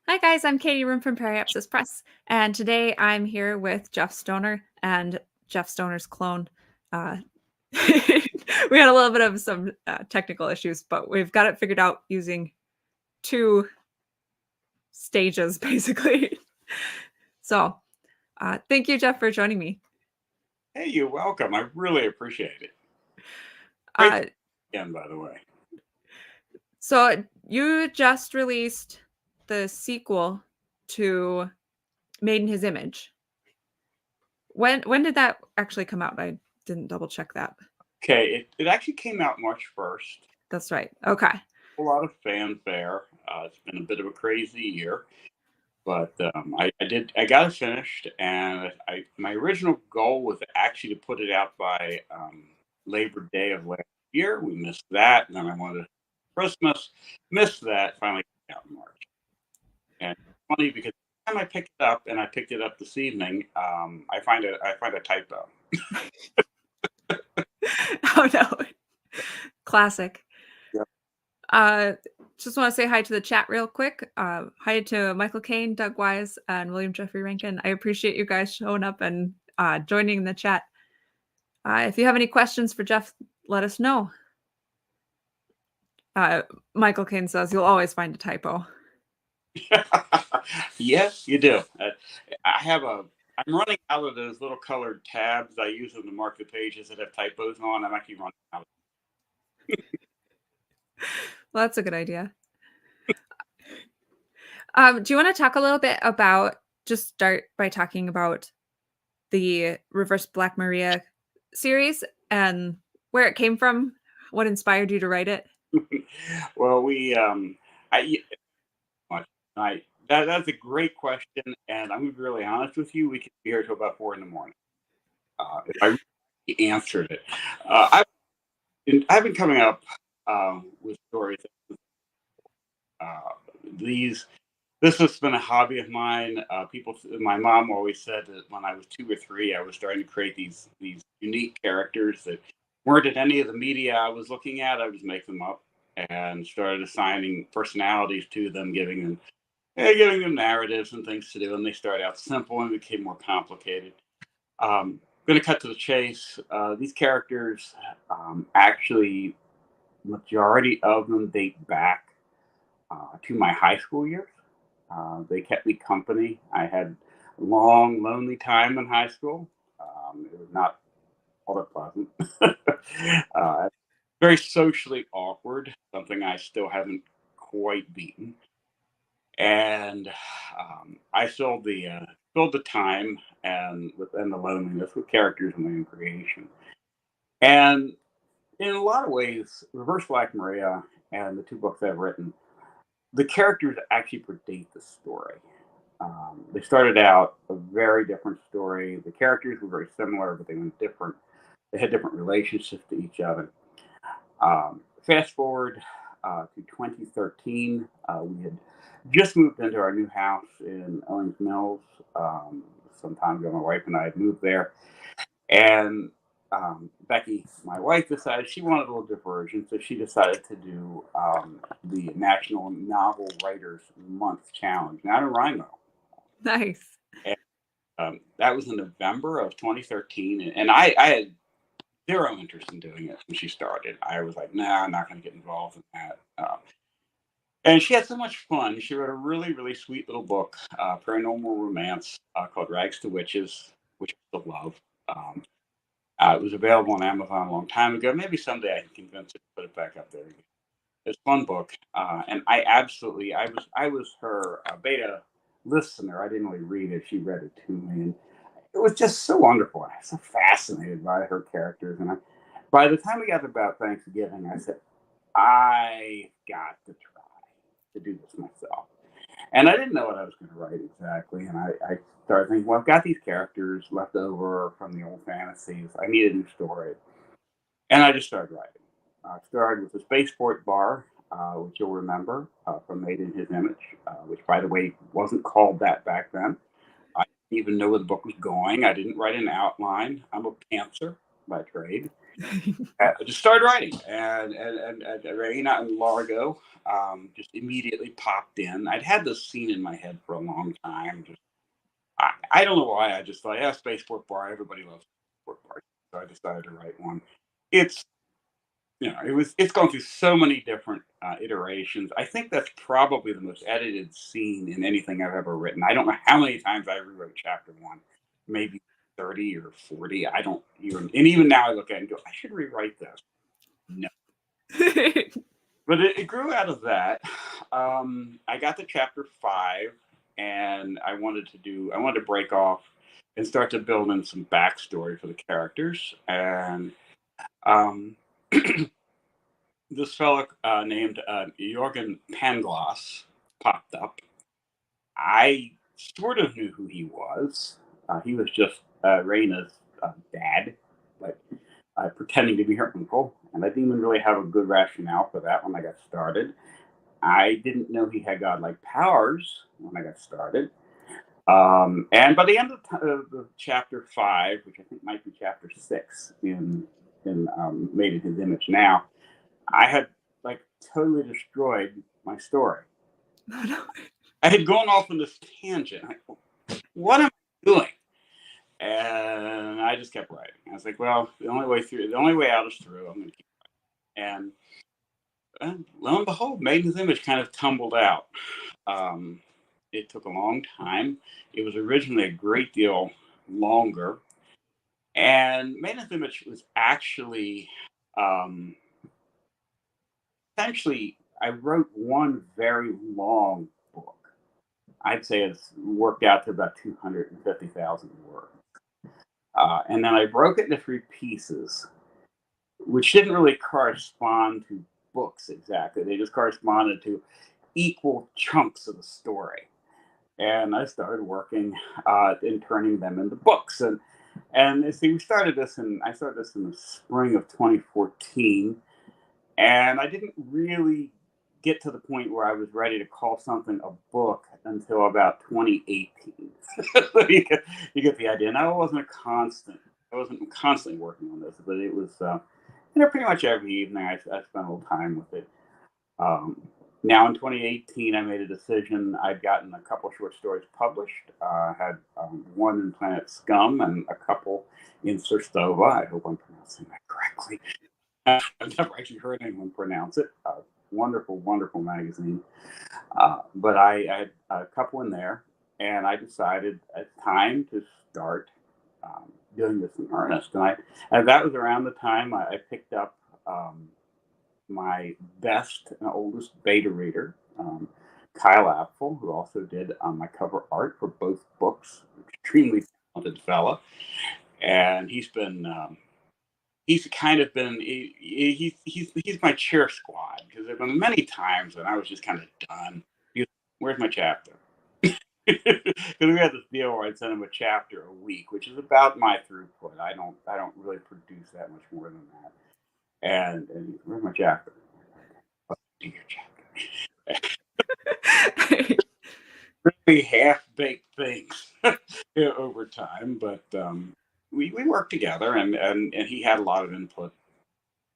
Hi guys, I'm Katie Roome from Periapsis Press, and today I'm here with Jeff Stoner and Jeff Stoner's clone. Uh, we had a little bit of some technical issues, but we've got it figured out using two stages, basically. So, thank you, Jeff, for joining me. Hey, you're welcome. I really appreciate it. Great Uh, again, by the way. so you just released the sequel to Made in His Image. When did that actually come out? I didn't double check that. Okay, it actually came out March 1st. That's right. Okay. A lot of fanfare. It's been a bit of a crazy year, but I got it finished, and my original goal was actually to put it out by Labor Day of last year. We missed that, and then I wanted Christmas, missed that. Finally, came out in March, and it's funny because the time I picked it up, and I picked it up this evening, I find a typo. Oh no. Classic. Yeah. Uh, just want to say hi to the chat real quick. Hi to Michael Kane, Doug Wise, and William Jeffrey Rankin. I appreciate you guys showing up and joining the chat. If you have any questions for Jeff, let us know. Michael Kane says you'll always find a typo. Yes, you do. I'm running out of those little colored tabs I use them to mark the pages that have typos on. I'm actually running out. Well, that's a good idea. Do you want to talk a little bit about, just start by talking about the Reverse Black Maria series and where it came from, what inspired you to write it? Well, I, I that's a great question, and I'm gonna be really honest with you. We could be here till about 4 in the morning if I really answered it. I've been coming up with stories. Uh, these This has been a hobby of mine. My mom always said that when I was 2 or 3, I was starting to create these unique characters that weren't in any of the media I was looking at. I would just make them up and started assigning personalities to them, giving them narratives and things to do. And they started out simple and became more complicated. Going to cut to the chase. These characters, actually, majority of them date back to my high school years. They kept me company. I had a long, lonely time in high school. It was not all that pleasant. uh, Very socially awkward, something I still haven't quite beaten. And I filled the time and the loneliness with characters in my own creation. And in a lot of ways, Reverse Black Maria and the two books I've written, the characters actually predate the story. They started out a very different story. The characters were very similar, but they were different. They had different relationships to each other. Fast forward to 2013, we had just moved into our new house in Owings Mills. Some time ago, my wife and I had moved there, and Becky, my wife, decided she wanted a little diversion, so she decided to do the National Novel Writers Month Challenge, not in Rhino. Nice. And, that was in November of 2013, and I had zero interest in doing it when she started. I was like, nah, I'm not going to get involved in that. And she had so much fun. She wrote a really, really sweet little book, paranormal romance called Rags to Witches, which I still love. It was available on Amazon a long time ago. Maybe someday I can convince her to put it back up there again. It's a fun book, and I was her beta listener. I didn't really read it; she read it to me, and it was just so wonderful. I was so fascinated by her characters, and by the time we got to about Thanksgiving, I said, I got to try to do this myself. And I didn't know what I was going to write exactly. And I started thinking, well, I've got these characters left over from the old fantasies. I need a new story. And I just started writing. I started with the Spaceport Bar, which you'll remember from Made in His Image, which, by the way, wasn't called that back then. I didn't even know where the book was going. I didn't write an outline. I'm a pantser by trade. I just started writing, and Raina and Largo just immediately popped in. I'd had this scene in my head for a long time. I don't know why. I just thought, yeah, spaceport bar. Everybody loves spaceport bars, so I decided to write one. It's it's gone through so many different iterations. I think that's probably the most edited scene in anything I've ever written. I don't know how many times I rewrote chapter one, maybe 30 or 40. I don't even, and even now I look at it and go, I should rewrite this. No. But it grew out of that. I got to chapter five, and I wanted to break off and start to build in some backstory for the characters. And um, this fellow named Jorgen Pangloss popped up. I sort of knew who he was. He was just Raina's dad, but pretending to be her uncle. And I didn't even really have a good rationale for that when I got started. I didn't know he had godlike powers when I got started. And by the end of the chapter five, which I think might be chapter six in Made in His Image now, I had like totally destroyed my story. Oh, no. I had gone off on this tangent. What am I doing? And I just kept writing. I was like, well, the only way out is through. I'm going to keep writing. And lo and behold, Maiden's Image kind of tumbled out. It took a long time. It was originally a great deal longer. And Maiden's Image was actually, essentially, I wrote one very long book. I'd say it's worked out to about 250,000 words. And then I broke it into three pieces, which didn't really correspond to books exactly. They just corresponded to equal chunks of the story. And I started working in turning them into books. And see, I started this in the spring of 2014. And I didn't really get to the point where I was ready to call something a book until about 2018. So you get the idea. Now I wasn't constantly working on this, but it was, pretty much every evening I spent a little time with it. Now in 2018, I made a decision. I'd gotten a couple short stories published. I had one in Planet Scum and a couple in Surstova. I hope I'm pronouncing that correctly. I've never actually heard anyone pronounce it. Wonderful, wonderful magazine. But I had a couple in there, and I decided it's time to start doing this in earnest. And that was around the time I picked up my best and oldest beta reader, Kyle Apfel, who also did my cover art for both books. Extremely talented fella, and he's kind of been he's my cheer squad, because there have been many times when I was just kind of done. Where's my chapter? Because we had this deal where I'd send him a chapter a week, which is about my throughput. I don't really produce that much more than that. And where's my chapter? Do your chapter. Really half-baked things over time, but we worked together, and he had a lot of input.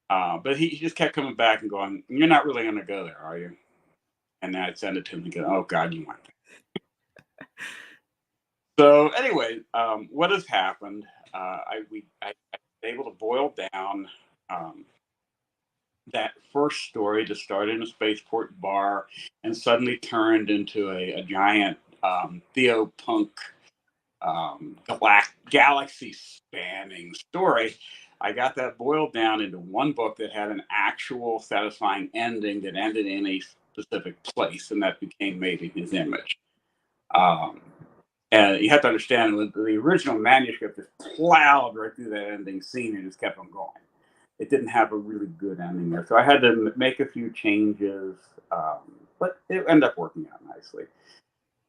But he just kept coming back and going, "You're not really going to go there, are you?" And then I'd send it to him and go, "Oh God, you want that." So anyway, what has happened? I was able to boil down that first story that started in a spaceport bar and suddenly turned into a giant theopunk galaxy spanning story. I got that boiled down into one book that had an actual satisfying ending that ended in a specific place, and that became Made in His Image. And you have to understand, the original manuscript just plowed right through that ending scene and just kept on going. It didn't have a really good ending there, so I had to make a few changes, but it ended up working out nicely.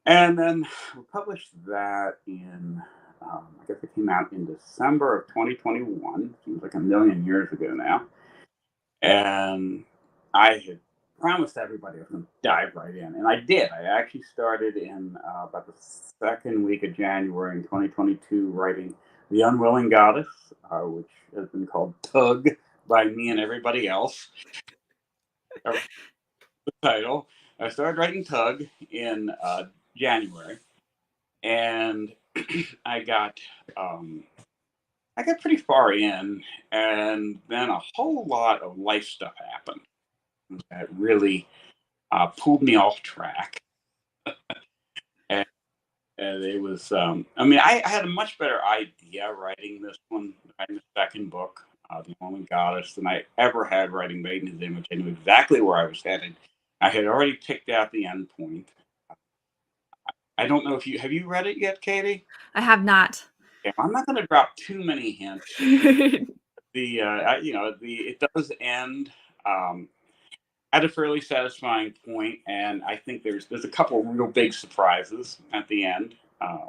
And then we published that in, I guess it came out in December of 2021. Seems like a million years ago now. And I had promised everybody I was going to dive right in. And I did. I actually started in about the second week of January in 2022 writing The Unwilling Goddess, which has been called Tug by me and everybody else. The title. I started writing Tug in January, and I got um, I got pretty far in, and then a whole lot of life stuff happened that really pulled me off track. And, and it was, I mean, I had a much better idea writing this one, writing the second book, The Only Goddess, than I ever had writing Made in His Image. I knew exactly where I was headed. I had already picked out the end point. I don't know if you have you read it yet, Katie? I have not. Okay, I'm not going to drop too many hints. It does end um, at a fairly satisfying point, and I think there's a couple of real big surprises at the end. I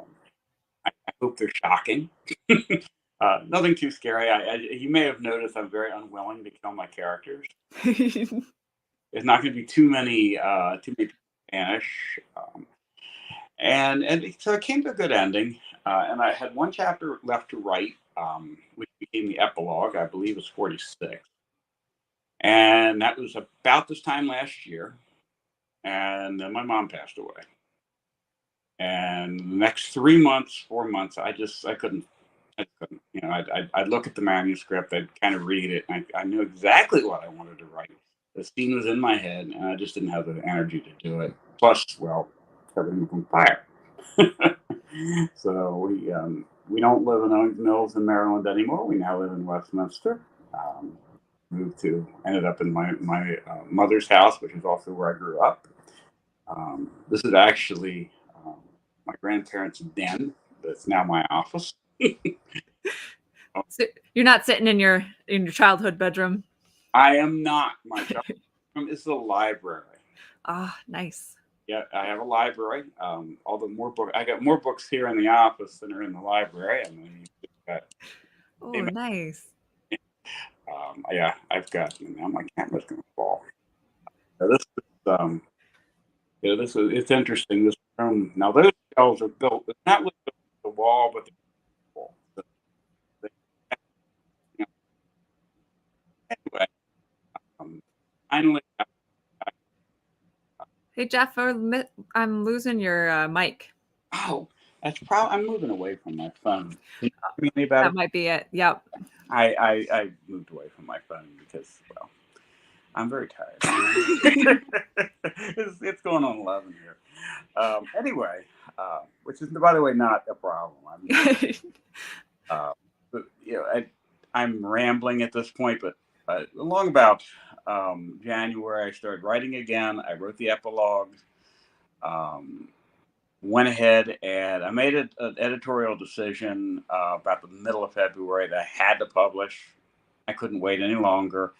hope they're shocking. Nothing too scary. You may have noticed I'm very unwilling to kill my characters. There's not going to be too many people vanish, and so it came to a good ending. And I had one chapter left to write, which became the epilogue. I believe it was 46. And that was about this time last year. And then my mom passed away. And the next 3 months, 4 months, I couldn't. I'd look at the manuscript, I'd kind of read it, and I knew exactly what I wanted to write. The scene was in my head, and I just didn't have the energy to do it. Plus, well, everything was on fire. So we don't live in Owings Mills in Maryland anymore. We now live in Westminster. Um, Ended up in my mother's house, which is also where I grew up. This is actually my grandparents' den. That's now my office. So you're not sitting in your childhood bedroom. I am not. My childhood bedroom is the library. Ah, nice. Yeah, I have a library. All the more book I got more books here in the office than are in the library, and then you got. Oh, nice. Yeah, I've got. Now my camera's going to fall. So this is it's interesting. This room now those shelves are built. It's not with the wall, but the wall. So they, you know, anyway, finally. Hey, Jeff, I'm losing your mic. Oh, that's probably. I'm moving away from my phone. Can you hear me any better? That might be it. Yep. I moved away from my phone because, well, I'm very tired. It's going on 11 here. Anyway, which is, by the way, not a problem. But, I'm rambling at this point, but along about January, I started writing again. I wrote the epilogue. Went ahead and I made an editorial decision about the middle of February that I had to publish. I couldn't wait any longer.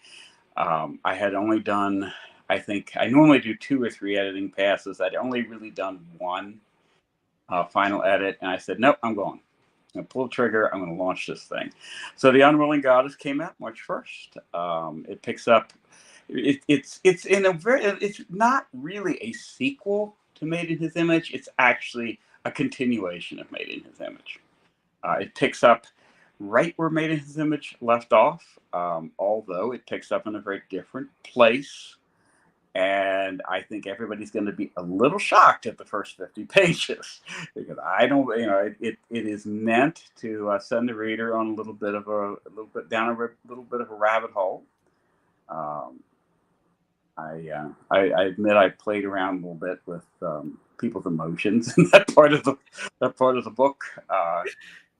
I had only done, I think, I normally do 2 or 3 editing passes. I'd only really done one final edit, and I said, nope, I'm going. I'm going to pull the trigger. I'm going to launch this thing. So The Unwilling Goddess came out March 1st. It picks up, it's not really a sequel to Made in His Image. It's actually a continuation of Made in His Image. It picks up right where Made in His Image left off, although it picks up in a very different place. And I think everybody's going to be a little shocked at the first 50 pages because I don't, it is meant to send the reader on a little bit of a rabbit hole. I admit I played around a little bit with people's emotions in that part of the book.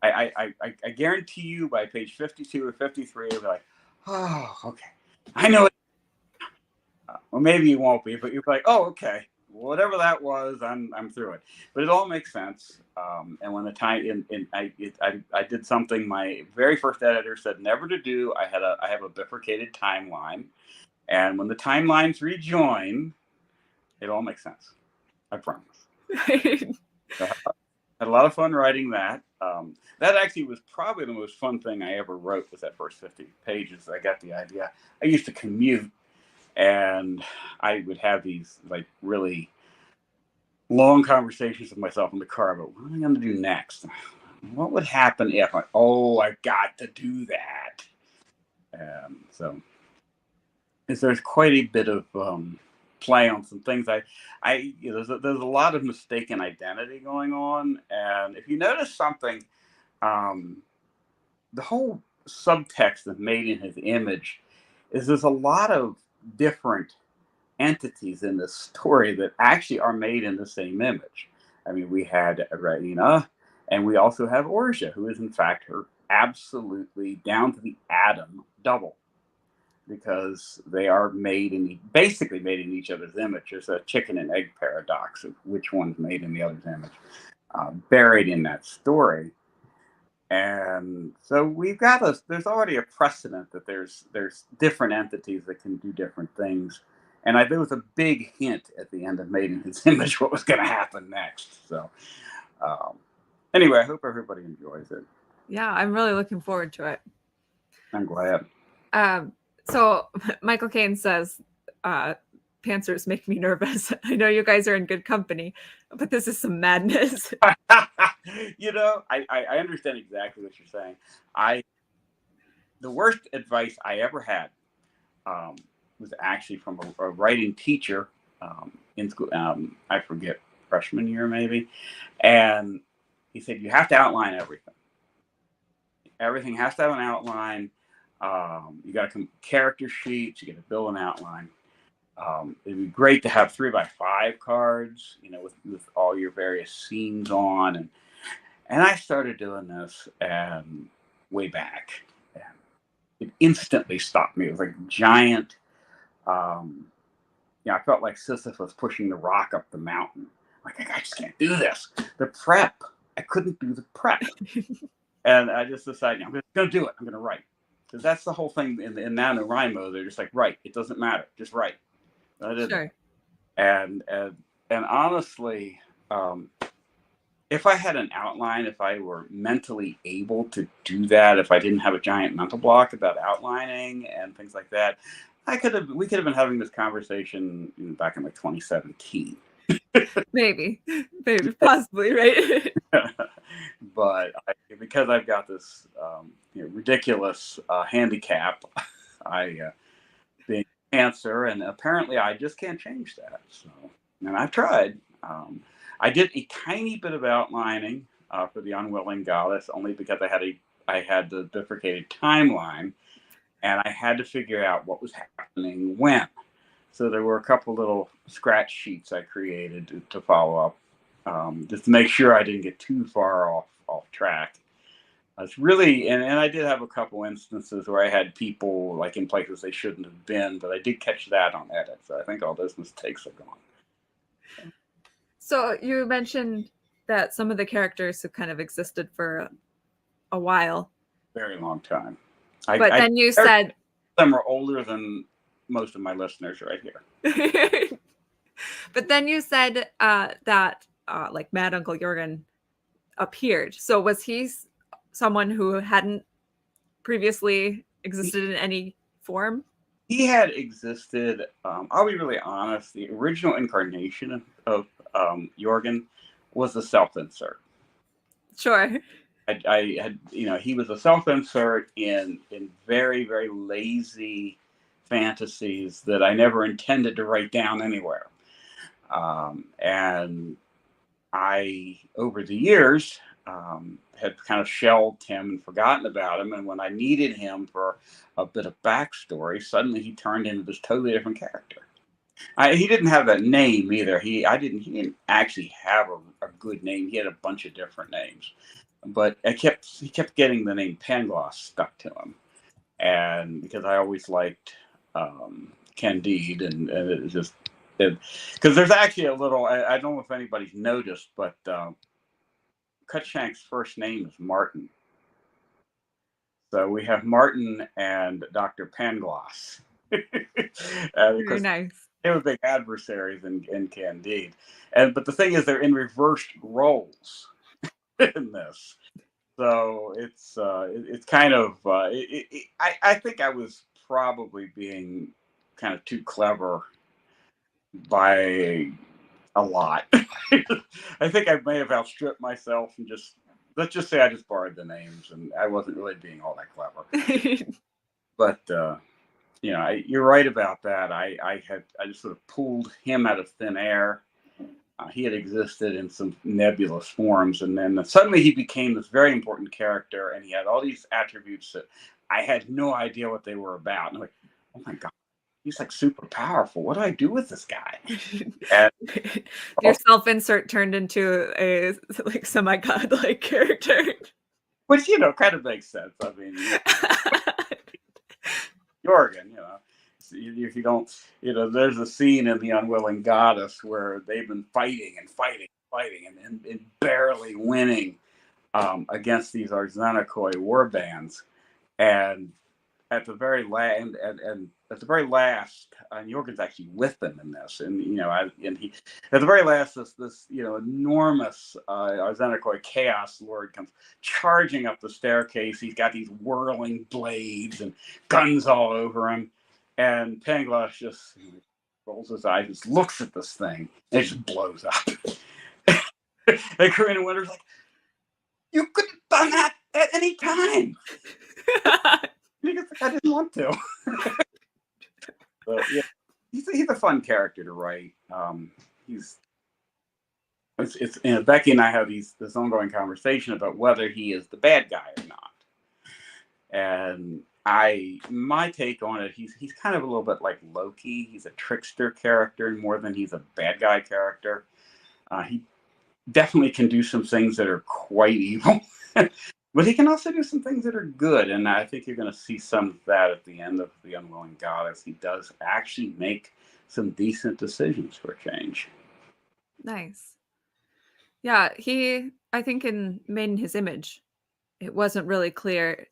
I guarantee you by page 52 or 53, you'll be like, oh, okay, I know it. Well, maybe you won't be, but you're like, oh, okay, whatever that was, I'm through it. But it all makes sense. And when the time, I did something my very first editor said never to do. I have a bifurcated timeline, and when the timelines rejoin, it all makes sense. I promise. I had a lot of fun writing that. That actually was probably the most fun thing I ever wrote was that first 50 pages. I got the idea. I used to commute, and I would have these like really long conversations with myself in the car about what am I going to do next. what would happen if I've got to do that. So there's quite a bit of play on some things. There's a lot of mistaken identity going on, and if you notice something, um, the whole subtext of made in his image is there's a lot of different entities in this story that actually are made in the same image. I mean, we had Raina, and we also have Orja, who is in fact her absolutely down to the atom double, because they are basically made in each other's image. There's a chicken and egg paradox of which one's made in the other's image, buried in that story. And so there's already a precedent that there's different entities that can do different things. And there was a big hint at the end of Made in His Image what was going to happen next. So um, anyway, I hope everybody enjoys it. Yeah, I'm really looking forward to it. I'm glad. So Michael Caine says, pantsers make me nervous. I know you guys are in good company, but this is some madness. I understand exactly what you're saying. The worst advice I ever had was actually from a writing teacher in school. I forget, freshman year maybe, and he said you have to outline everything. Everything has to have an outline. You got to character sheets. You got to build an outline. It'd be great to have 3x5 cards, with all your various scenes on, and I started doing this and way back, and it instantly stopped me. It was like giant. I felt like Sisyphus pushing the rock up the mountain. Like, I just can't do this. The prep, I couldn't do the prep, and I just decided I'm going to do it. I'm going to write, because that's the whole thing in NaNoWriMo. They're just like, write. It doesn't matter. Just write. Sure. And honestly, if I had an outline, if I were mentally able to do that, if I didn't have a giant mental block about outlining and things like that, we could have been having this conversation back in like 2017. maybe, possibly, right? But because I've got this ridiculous handicap, being cancer, and apparently I just can't change that. So, and I've tried. I did a tiny bit of outlining for The Unwilling Goddess, only because I had the bifurcated timeline, and I had to figure out what was happening when. So there were a couple little scratch sheets I created to follow up, just to make sure I didn't get too far off track. It's really, and I did have a couple instances where I had people like in places they shouldn't have been, but I did catch that on edit. So I think all those mistakes are gone. So you mentioned that some of the characters have kind of existed for a while. Very long time. But then you said some are older than most of my listeners right here. But then you said that like Mad Uncle Jurgen appeared. So was he someone who hadn't previously existed in any form? He had existed. I'll be really honest. The original incarnation of Jorgen was a self-insert. Sure. I had, he was a self-insert in very, very lazy fantasies that I never intended to write down anywhere. And I, over the years, had kind of shelved him and forgotten about him. And when I needed him for a bit of backstory, suddenly he turned into this totally different character. He didn't have that name either. He didn't actually have a good name. He had a bunch of different names, but he kept getting the name Pangloss stuck to him, and because I always liked Candide, and it was just because there's actually a little. I don't know if anybody's noticed, but Cutshank's first name is Martin. So we have Martin and Dr. Pangloss. Very nice. They were big adversaries in Candide, but the thing is, they're in reversed roles in this. So it's kind of I think I was probably being kind of too clever by a lot. I think I may have outstripped myself and just let's just say I just borrowed the names, and I wasn't really being all that clever. But you're right about that. I just sort of pulled him out of thin air. He had existed in some nebulous forms, and then suddenly he became this very important character, and he had all these attributes that I had no idea what they were about. And I'm like, oh my god, he's like super powerful. What do I do with this guy? And Your self-insert turned into a like semi-god like character. which kind of makes sense. I mean, Jorgen, if you don't, there's a scene in The Unwilling Goddess where they've been fighting and fighting, fighting, and barely winning against these Arzanakoi war bands, and at the very last, and at the very last, Jorgen's actually with them in this, and he at the very last, this enormous Arzanakoi Chaos Lord comes charging up the staircase. He's got these whirling blades and guns all over him, and Pangloss just rolls his eyes, just looks at this thing, and it just blows up. And Corinna Winter's like, "You could have done that at any time." I didn't want to. But yeah, he's a fun character to write. Becky and I have this ongoing conversation about whether he is the bad guy or not. And my take on it, he's kind of a little bit like Loki. He's a trickster character more than he's a bad guy character. He definitely can do some things that are quite evil. But he can also do some things that are good, and I think you're going to see some of that at the end of The Unwilling Goddess. He does actually make some decent decisions for a change. Nice. Yeah, I think Made in His Image, it wasn't really clear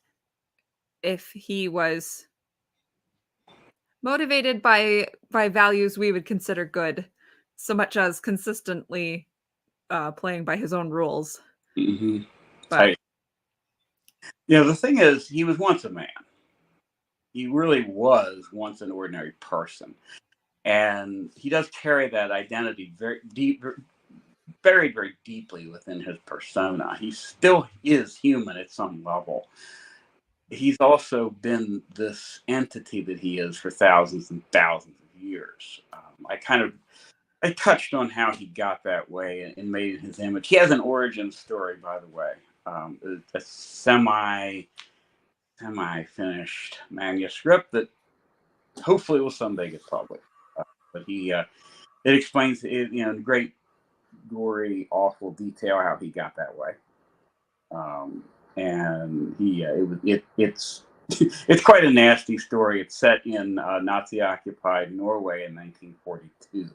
if he was motivated by values we would consider good, so much as consistently playing by his own rules. Mm-hmm. But the thing is, he was once a man. He really was once an ordinary person, and he does carry that identity very deep, buried very deeply within his persona. He still is human at some level. He's also been this entity that he is for thousands and thousands of years. I touched on how he got that way and Made in His Image. He has an origin story, by the way, a semi-finished manuscript that hopefully will someday get published. But it explains it, in great, gory, awful detail how he got that way. And it's it's quite a nasty story. It's set in Nazi-occupied Norway in 1942.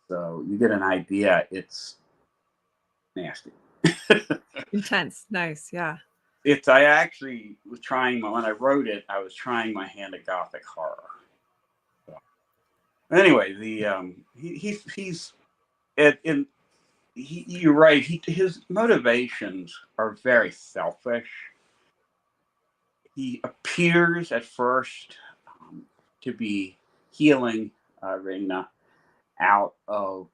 So you get an idea. It's nasty. intense. Nice. Yeah. I actually was trying when I wrote it, I was trying my hand at Gothic horror. So, anyway, you're right. His motivations are very selfish. He appears at first to be healing Reina out of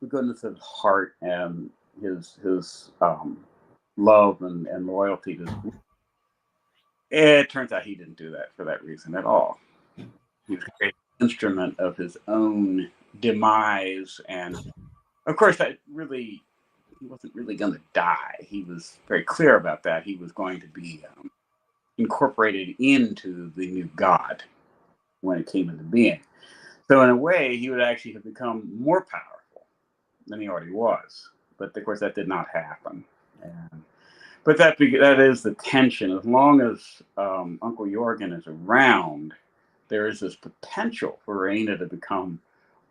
the goodness of his heart and his love and loyalty to. It turns out he didn't do that for that reason at all. He was an instrument of his own demise, and of course, he wasn't really going to die. He was very clear about that. He was going to be incorporated into the new god when it came into being. So in a way, he would actually have become more powerful than he already was. But of course, that did not happen. But that is the tension. As long as Uncle Jorgen is around, there is this potential for Reina to become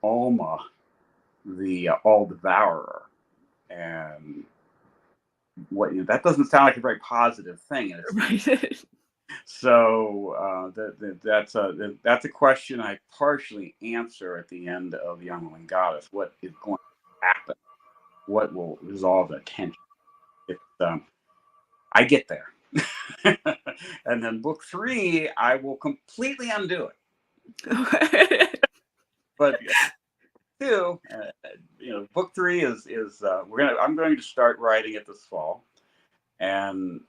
Alma, the all-devourer. And that doesn't sound like a very positive thing. Right. So that's a question I partially answer at the end of The Unwilling Goddess. What is going to happen? What will resolve the tension? I get there. And then book 3, I will completely undo it. But 2, book 3 is I'm going to start writing it this fall. and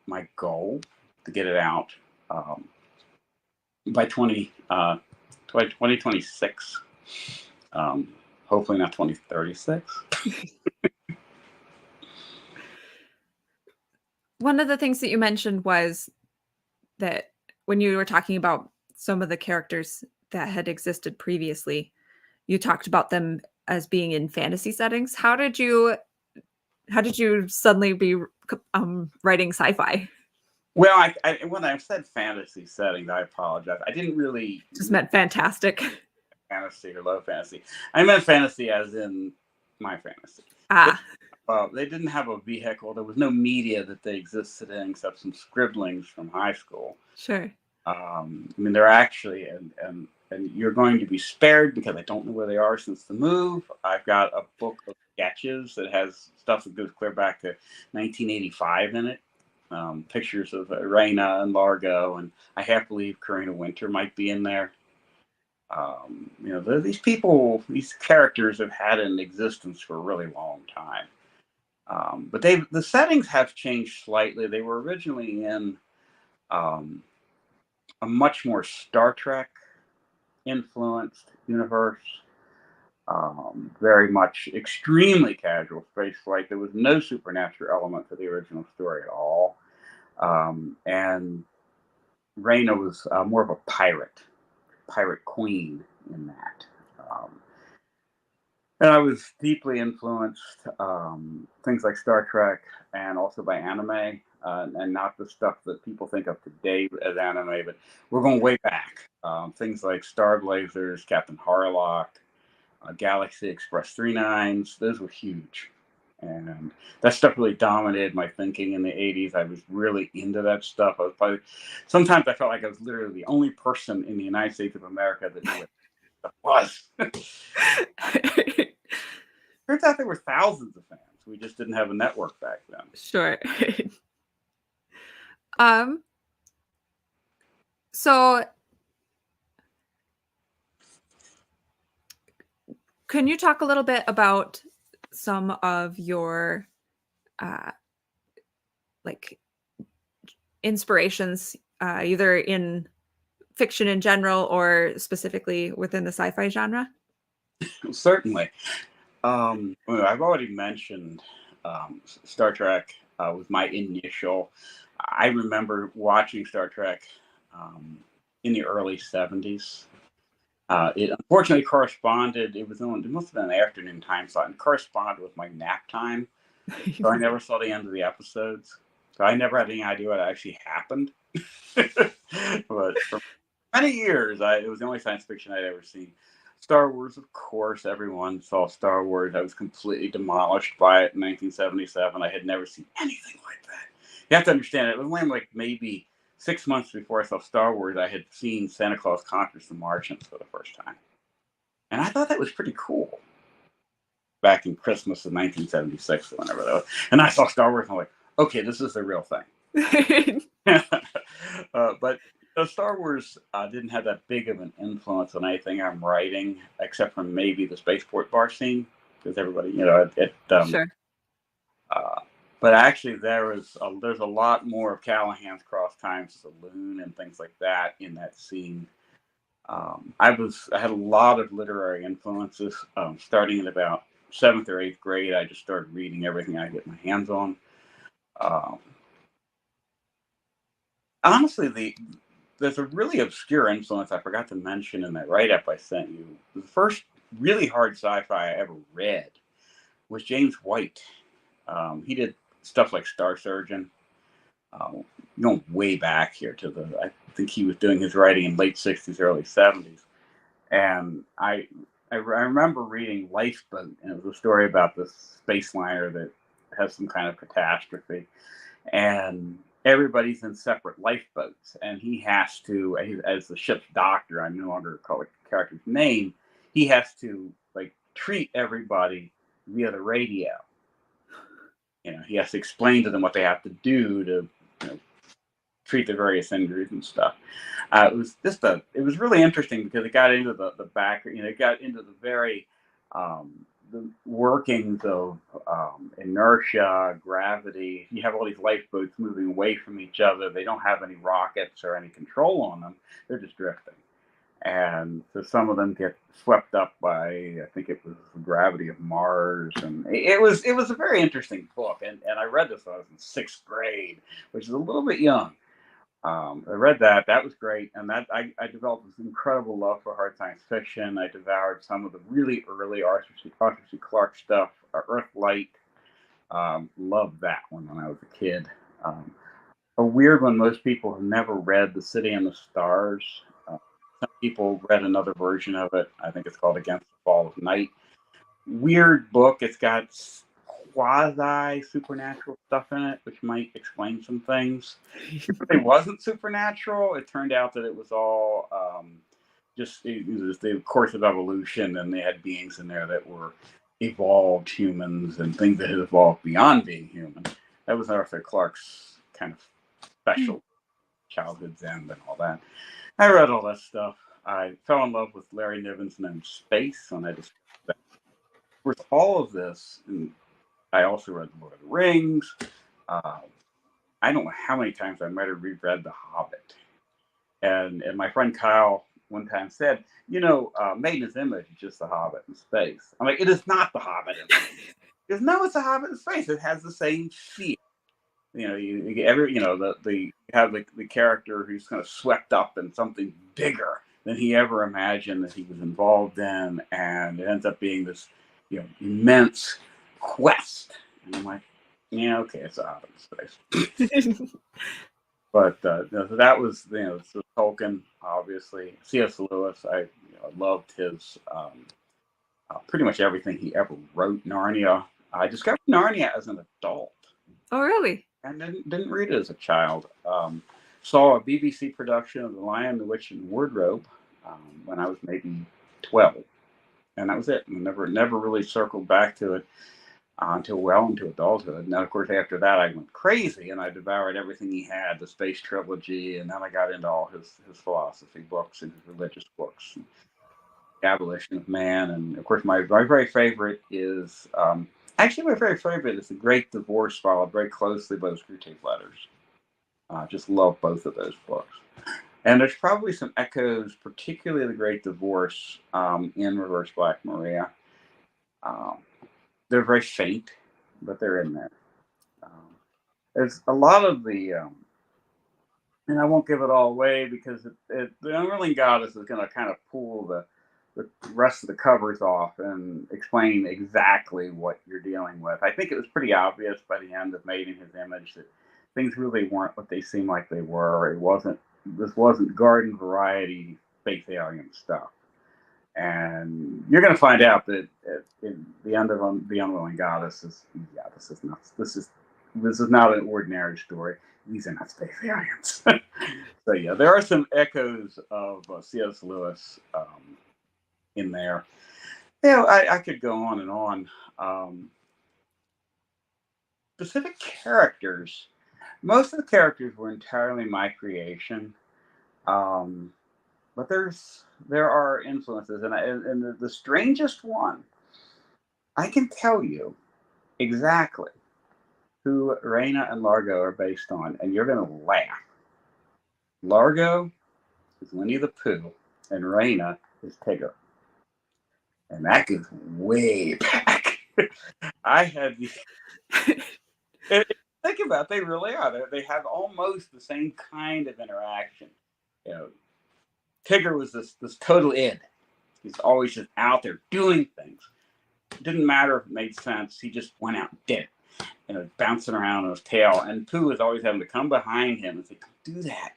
my goal to get it out by 2026. Hopefully not 2036. One of the things that you mentioned was that when you were talking about some of the characters that had existed previously, you talked about them as being in fantasy settings. How did you suddenly be writing sci-fi? Well, when I said fantasy settings, I apologize. I didn't really Just meant fantastic. fantasy or low fantasy. I meant fantasy as in my fantasy. Ah, They didn't have a vehicle. There was no media that they existed in except some scribblings from high school. sure. I mean, they're actually, and you're going to be spared because I don't know where they are since the move. I've got a book of sketches that has stuff that goes clear back to 1985 in it. Pictures of Raina and Largo, and I half believe Karina Winter might be in there. These people, these characters have had an existence for a really long time. But the settings have changed slightly. They were originally in um, a much more Star Trek influenced universe. Very much extremely casual space flight. There was no supernatural element to the original story at all. And Reyna was more of a pirate queen in that. Um, and I was deeply influenced, things like Star Trek and also by anime, and not the stuff that people think of today as anime, but we're going way back. Things like Star Blazers, Captain Harlock, Galaxy Express 39s, those were huge. And that stuff really dominated my thinking in the 80s. I was really into that stuff. Sometimes I felt like I was literally the only person in the United States of America that knew what it was. Turns out there were thousands of fans. We just didn't have a network back then. Sure. um, so can you talk a little bit about some of your uh, like inspirations, either in fiction in general or specifically within the sci-fi genre? Certainly. Well, I've already mentioned Star Trek was my initial. I remember watching Star Trek um, in the early 70s. It unfortunately corresponded, it must have been an afternoon time slot, and corresponded with my nap time. So I never saw the end of the episodes. So I never had any idea what actually happened. But for many years, it was the only science fiction I'd ever seen. Star Wars, of course, everyone saw Star Wars. I was completely demolished by it in 1977. I had never seen anything like that. You have to understand, it was only like maybe 6 months before I saw Star Wars, I had seen Santa Claus Conquers the Martians for the first time. And I thought that was pretty cool back in Christmas of 1976 or whenever that was. And I saw Star Wars and I'm like, okay, this is the real thing. But Star Wars didn't have that big of an influence on anything I'm writing, except for maybe the spaceport bar scene, because everybody, Sure. uh, but actually there's a lot more of Callahan's Cross Time Saloon and things like that in that scene. I had a lot of literary influences. Starting in about 7th or 8th grade, I just started reading everything I get my hands on. Um, Honestly, there's a really obscure influence I forgot to mention in that write-up I sent you. The first really hard sci-fi I ever read was James White. He did stuff like Star Surgeon. Going way back here I think he was doing his writing in late 60s, early 70s. And I remember reading Lifeboat, and it was a story about this space liner that has some kind of catastrophe. And everybody's in separate lifeboats, and he has to, as the ship's doctor, I'm no longer calling the character's name, he has to like treat everybody via the radio. He has to explain to them what they have to do to treat the various injuries and stuff. It was really interesting because it got into the back, it got into the very the workings of inertia, gravity. You have all these lifeboats moving away from each other. They don't have any rockets or any control on them. They're just drifting. And so some of them get swept up by, I think it was the gravity of Mars, and it was a very interesting book. And I read this when I was in sixth grade, which is a little bit young. I read that. That was great, and I developed this incredible love for hard science fiction. I devoured some of the really early Arthur C. Clarke stuff, Earthlight. Loved that one when I was a kid. A weird one. Most people have never read The City and the Stars. Some people read another version of it. I think it's called Against the Fall of Night. Weird book. It's got quasi supernatural stuff in it, which might explain some things. It wasn't supernatural. It turned out that it was all just it was the course of evolution, and they had beings in there that were evolved humans and things that had evolved beyond being human. That was Arthur Clarke's kind of special childhood's end and all that. I read all that stuff. I fell in love with Larry Niven's and Space, and I just with all of this, and I also read The Lord of the Rings. I don't know how many times I might have reread The Hobbit. And my friend Kyle one time said, Made in His Image is just The Hobbit in space. I'm like, it is not The Hobbit in space. He goes, no, it's The Hobbit in space. It has the same feel. You have the character who's kind of swept up in something bigger than he ever imagined that he was involved in, and it ends up being this, immense quest. And I'm like, yeah, okay, it's a Hobbit in space. But so that was, so Tolkien, obviously. C.S. Lewis, I loved his pretty much everything he ever wrote. Narnia. I discovered Narnia as an adult. Oh, really? And didn't read it as a child. Saw a BBC production of The Lion, the Witch, and the Wardrobe when I was maybe 12. And that was it. And never really circled back to it until well into adulthood. And then, of course, after that, I went crazy and I devoured everything he had, the Space Trilogy, and then I got into all his philosophy books and his religious books, and the Abolition of Man. And, of course, my very favorite is, actually my very favorite is The Great Divorce, followed very closely by The Screwtape Letters. Just love both of those books. And there's probably some echoes, particularly The Great Divorce, in Reverse Black Maria. They're very faint, but they're in there. There's a lot of the, and I won't give it all away because the Unwilling Goddess is going to kind of pull the rest of the covers off and explain exactly what you're dealing with. I think it was pretty obvious by the end of Made in His Image that things really weren't what they seemed like they were. This wasn't garden variety space alien stuff. And you're going to find out that in the end of The Unwilling Goddess this is not an ordinary story. These are not space aliens. So yeah, there are some echoes of C.S. Lewis in there. I could go on and on. Specific characters. Most of the characters were entirely my creation. But there are influences, and the strangest one, I can tell you exactly who Raina and Largo are based on, and you're going to laugh. Largo is Winnie the Pooh, and Raina is Tigger. And that goes way back. I had the... Think about it, they really are. They have almost the same kind of interaction. Tigger was this total id. He's always just out there doing things. It didn't matter if it made sense. He just went out and did it. Bouncing around on his tail. And Pooh was always having to come behind him and say, don't do that.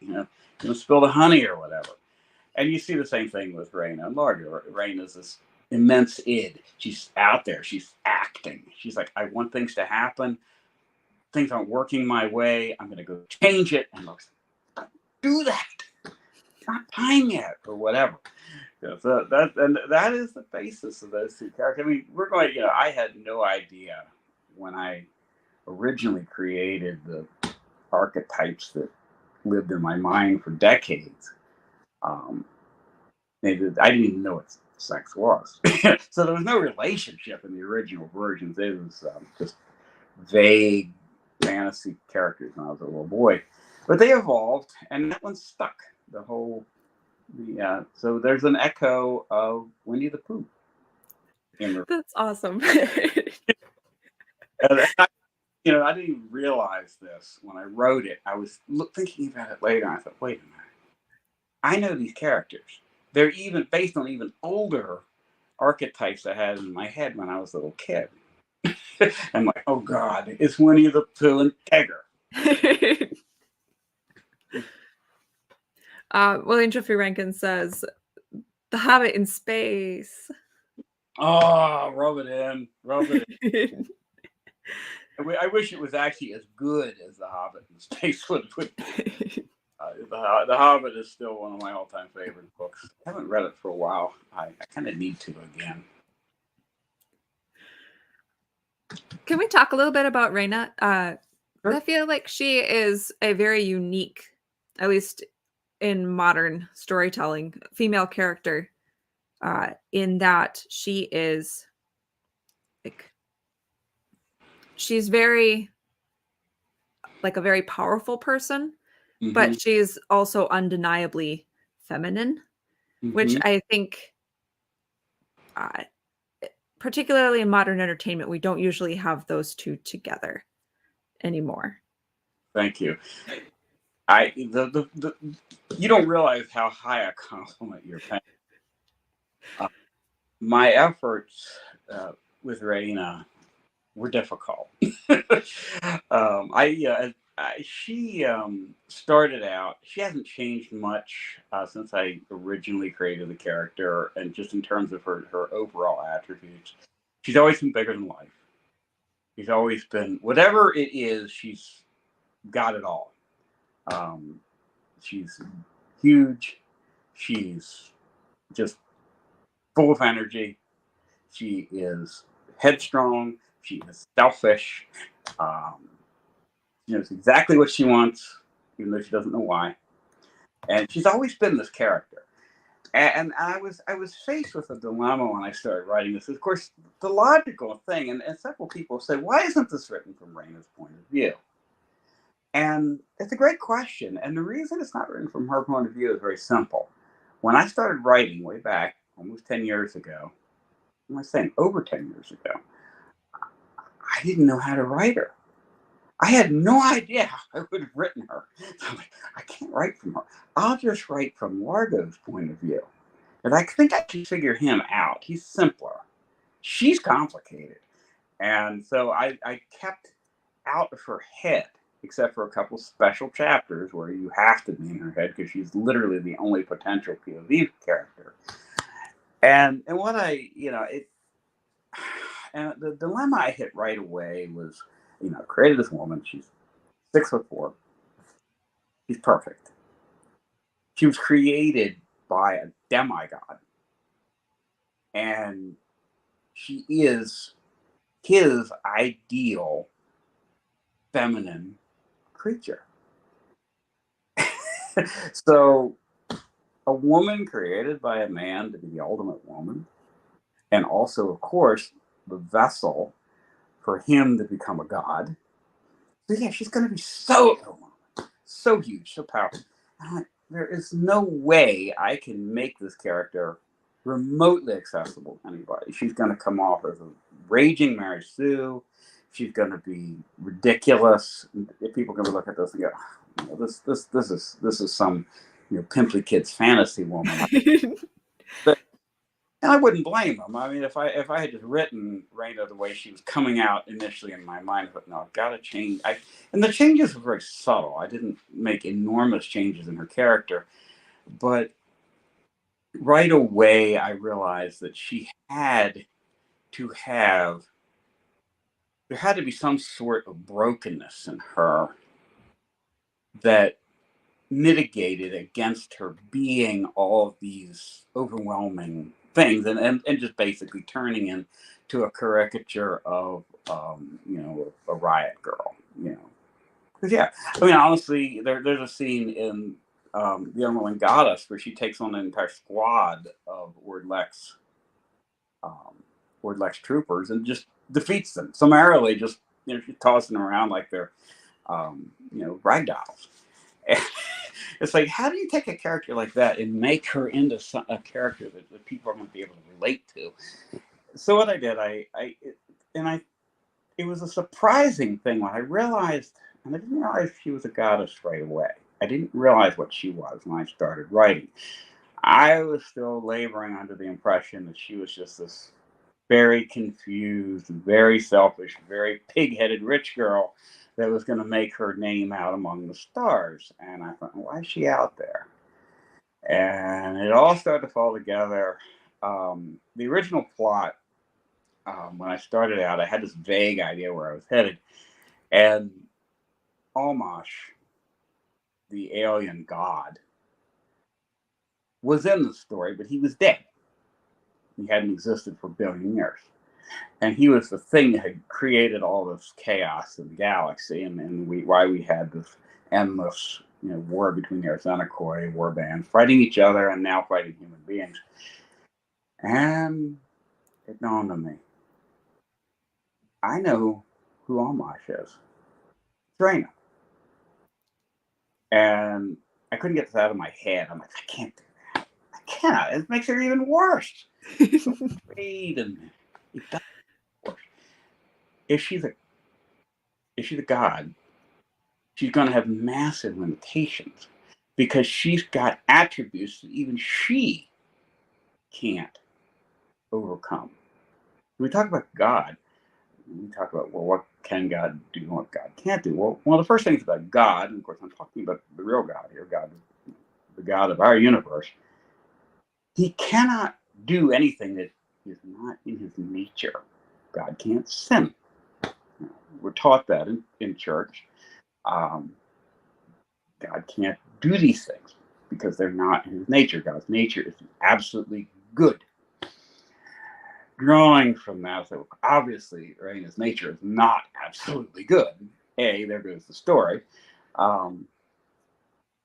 You'll spill the honey or whatever. And you see the same thing with Raina and Largo. Raina's this immense id. She's out there. She's acting. She's like, I want things to happen. Things aren't working my way. I'm going to go change it. And looks, don't do that. Not time yet, or whatever. So that is the basis of those two characters. I mean, I had no idea when I originally created the archetypes that lived in my mind for decades. I didn't even know sex was. So there was no relationship in the original versions. It was just vague fantasy characters when I was a little boy. But they evolved, and that one stuck. The whole, so there's an echo of Winnie the Pooh in the. That's awesome. And I didn't even realize this when I wrote it. I was thinking about it later, and I thought, wait a minute. I know these characters. They're even based on even older archetypes I had in my head when I was a little kid. I'm like, oh God, it's Winnie the Pooh and Tigger. William Jeffrey Rankin says, "The Hobbit in space." Oh, rub it in, rub it in. I wish it was actually as good as The Hobbit in space would be. The Hobbit is still one of my all-time favorite books. I haven't read it for a while. I kind of need to again. Can we talk a little bit about Raina? Sure. I feel like she is a very unique, at least in modern storytelling, female character, in that she is like she's very like a very powerful person, but she's also undeniably feminine, which I think, uh, particularly in modern entertainment, we don't usually have those two together anymore. Thank you. You don't realize how high a compliment you're paying. My efforts with Raina were difficult. She started out. She hasn't changed much since I originally created the character, and just in terms of her overall attributes, she's always been bigger than life. She's always been whatever it is. She's got it all. She's huge. She's just full of energy. She is headstrong. She is selfish. She knows exactly what she wants, even though she doesn't know why. And she's always been this character. And I was faced with a dilemma when I started writing this. Of course, the logical thing, and several people say, why isn't this written from Raina's point of view? And it's a great question. And the reason it's not written from her point of view is very simple. When I started writing way back, almost 10 years ago, what am I saying, over 10 years ago, I didn't know how to write her. I had no idea how I would have written her. So I'm like, I can't write from her. I'll just write from Largo's point of view. And I think I can figure him out. He's simpler. She's complicated. And so I kept out of her head, except for a couple special chapters where you have to be in her head because she's literally the only potential POV character. And what and the dilemma I hit right away was, created this woman. She's 6'4". She's perfect. She was created by a demigod, and she is his ideal feminine creature. So, a woman created by a man to be the ultimate woman, and also, of course, the vessel for him to become a god. So yeah, she's going to be so huge, so powerful. There is no way I can make this character remotely accessible to anybody. She's going to come off as a raging Mary Sue. She's going to be ridiculous. People are going to look at this and go, this is some pimply kid's fantasy woman. And I wouldn't blame them. I mean, if I had just written Raina the way she was coming out initially in my mind, but no, I've got to change. And the changes were very subtle. I didn't make enormous changes in her character, but right away I realized that there had to be some sort of brokenness in her that mitigated against her being all of these overwhelming things and just basically turning into a caricature of a riot girl, because I mean, honestly, there's a scene in the Unwilling Goddess where she takes on an entire squad of Ordlex um, Wardlex troopers and just defeats them summarily, just she's tossing them around like they're rag dolls. And it's like, how do you take a character like that and make her into a character that people are going to be able to relate to? So what I did, it was a surprising thing when I realized, and I didn't realize she was a goddess right away. I didn't realize what she was when I started writing. I was still laboring under the impression that she was just this very confused, very selfish, very pig-headed rich girl that was going to make her name out among the stars. And I thought, why is she out there? And it all started to fall together. The original plot, when I started out, I had this vague idea where I was headed. And Almash, the alien god, was in the story, but he was dead. He hadn't existed for a billion years. And he was the thing that had created all this chaos in the galaxy, and why we had this endless war between the Arsenicoid war bands fighting each other and now fighting human beings. And it dawned on me, I know who Almash is. Trainer. And I couldn't get this out of my head. I'm like, I can't do that. I cannot. It makes it even worse. So wait a minute. It does worse. If she's a god, she's going to have massive limitations because she's got attributes that even she can't overcome. When we talk about God, we talk about, well, what can God do and what God can't do? Well, one of the first things about God, and of course I'm talking about the real God here, God, the God of our universe, he cannot do anything that is not in his nature. God can't sin. We're taught that in church. Um, God can't do these things because they're not in his nature. God's nature is absolutely good. Drawing from that, so obviously, right, his nature is not absolutely good. A, there goes the story.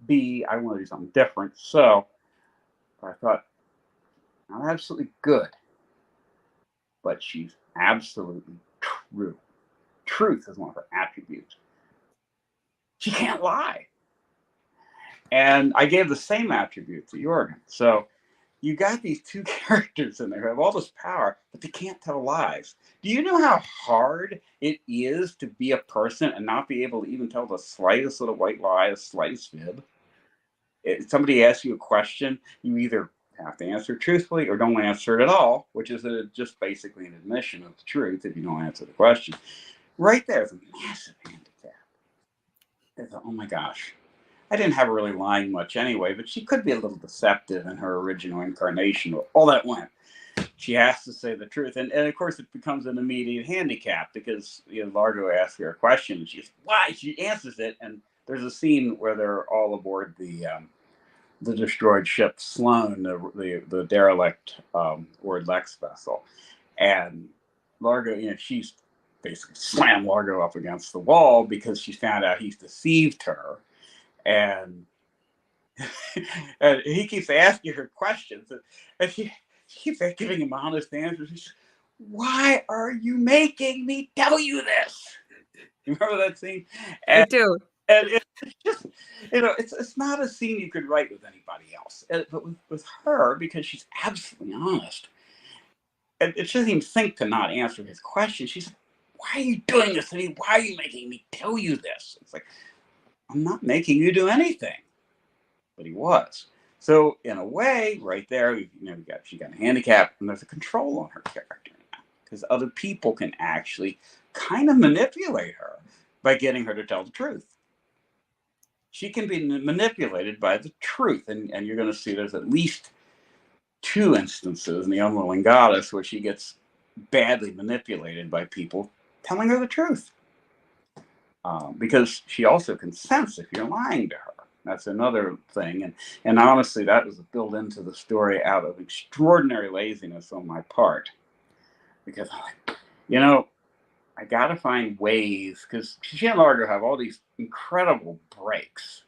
B, I want to do something different. So I thought, not absolutely good, but she's absolutely true. Truth is one of her attributes. She can't lie. And I gave the same attribute to Jorgen. So you got these two characters in there who have all this power, but they can't tell lies. Do you know how hard it is to be a person and not be able to even tell the slightest little white lie, the slightest fib? If somebody asks you a question, you either have to answer truthfully or don't answer it at all, which is just basically an admission of the truth if you don't answer the question. Right there is a massive handicap. It's, oh my gosh. I didn't have her really lying much anyway, but she could be a little deceptive in her original incarnation. All that went. She has to say the truth. And of course, it becomes an immediate handicap because Largo asks her a question and she's, why? She answers it. And there's a scene where they're all aboard the destroyed ship Sloan, the derelict Ward Lex vessel. And Largo, she's basically slammed Largo up against the wall because she's found out he's deceived her. And and he keeps asking her questions, and she keeps giving him honest answers. He's, why are you making me tell you this? You remember that scene? I And, do. and it's just, it's not a scene you could write with anybody else, but with her, because she's absolutely honest. And she doesn't even think to not answer his question. She's like, why are you doing this to me? Why are you making me tell you this? It's like, I'm not making you do anything. But he was. So in a way, right there, she got a handicap, and there's a control on her character now because other people can actually kind of manipulate her by getting her to tell the truth. She can be manipulated by the truth, and you're going to see there's at least two instances in the Unwilling Goddess where she gets badly manipulated by people telling her the truth. Because she also can sense if you're lying to her. That's another thing. And honestly, that was built into the story out of extraordinary laziness on my part. Because I'm like, I got to find ways, because she and Largo have all these incredible breaks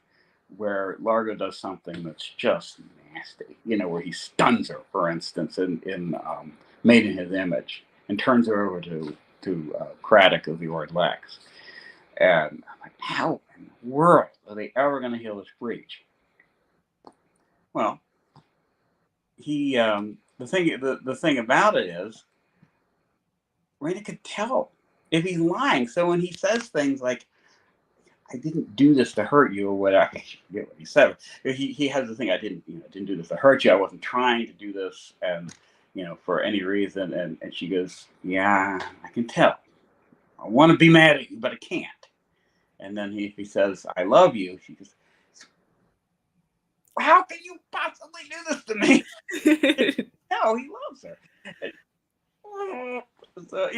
where Largo does something that's just nasty, where he stuns her, for instance, in made in his image, and turns her over to Craddock of the Ord Lex. And I'm like, how in the world are they ever going to heal this breach? Well, he the thing about it is, Rita could tell if he's lying. So when he says things like, "I didn't do this to hurt you," or whatever, I forget what he said. He has the thing, "I didn't do this to hurt you. I wasn't trying to do this, and for any reason." And she goes, "Yeah, I can tell. I want to be mad at you, but I can't." And then he says, "I love you." She goes, "How can you possibly do this to me?" No, he loves her. So,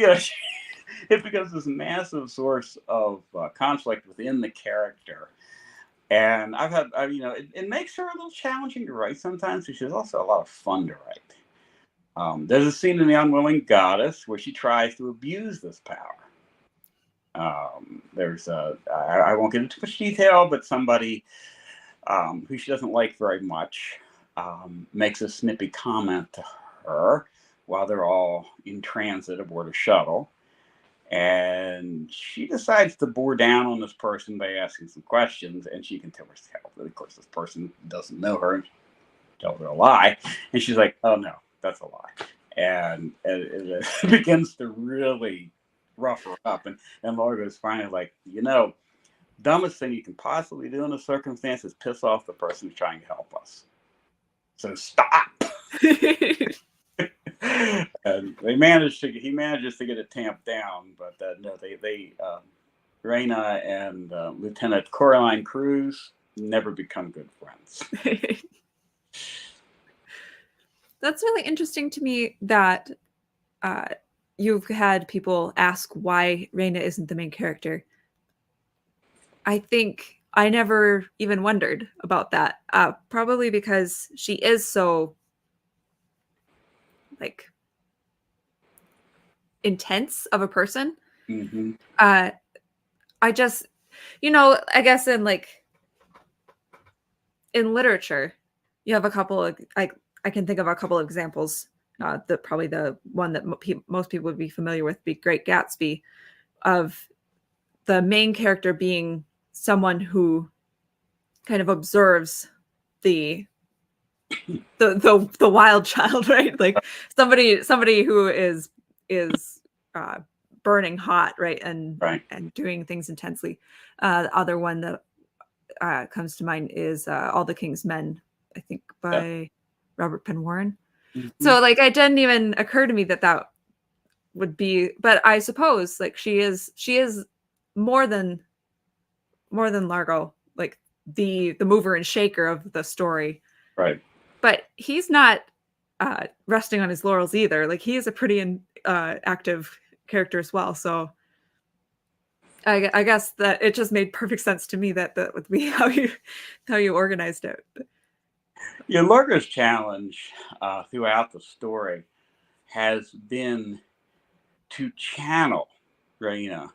it becomes this massive source of conflict within the character. And it makes her a little challenging to write sometimes, but she's also a lot of fun to write. There's a scene in The Unwilling Goddess where she tries to abuse this power. I won't get into too much detail, but somebody who she doesn't like very much makes a snippy comment to her while they're all in transit aboard a shuttle. And she decides to bore down on this person by asking some questions, and she can tell herself that, of course, this person doesn't know her and tells her a lie. And she's like, "Oh, no, that's a lie." And it begins to really rough her up. And Largo's finally like, dumbest thing you can possibly do in this circumstance is piss off the person who's trying to help us. So stop. And he manages to get it tamped down, but no, Raina and Lieutenant Coraline Cruz never become good friends. That's really interesting to me that you've had people ask why Raina isn't the main character. I think I never even wondered about that. Probably because she is so like intense of a person. Mm-hmm. I just, I guess in literature, you have a couple of I can think of a couple of examples. Probably the one that most people would be familiar with be Great Gatsby, of the main character being someone who kind of observes the wild child, right? Like somebody who is uh, burning hot, right, and doing things intensely. The other one that comes to mind is All the King's Men, I think, by Robert Penn Warren. Mm-hmm. So it didn't even occur to me that would be, but I suppose she is more than Largo, like the mover and shaker of the story, right? But he's not resting on his laurels either. Like, he is a pretty active character as well. So I guess that it just made perfect sense to me that would be how you organized it. Yeah, Largo's challenge throughout the story has been to channel Raina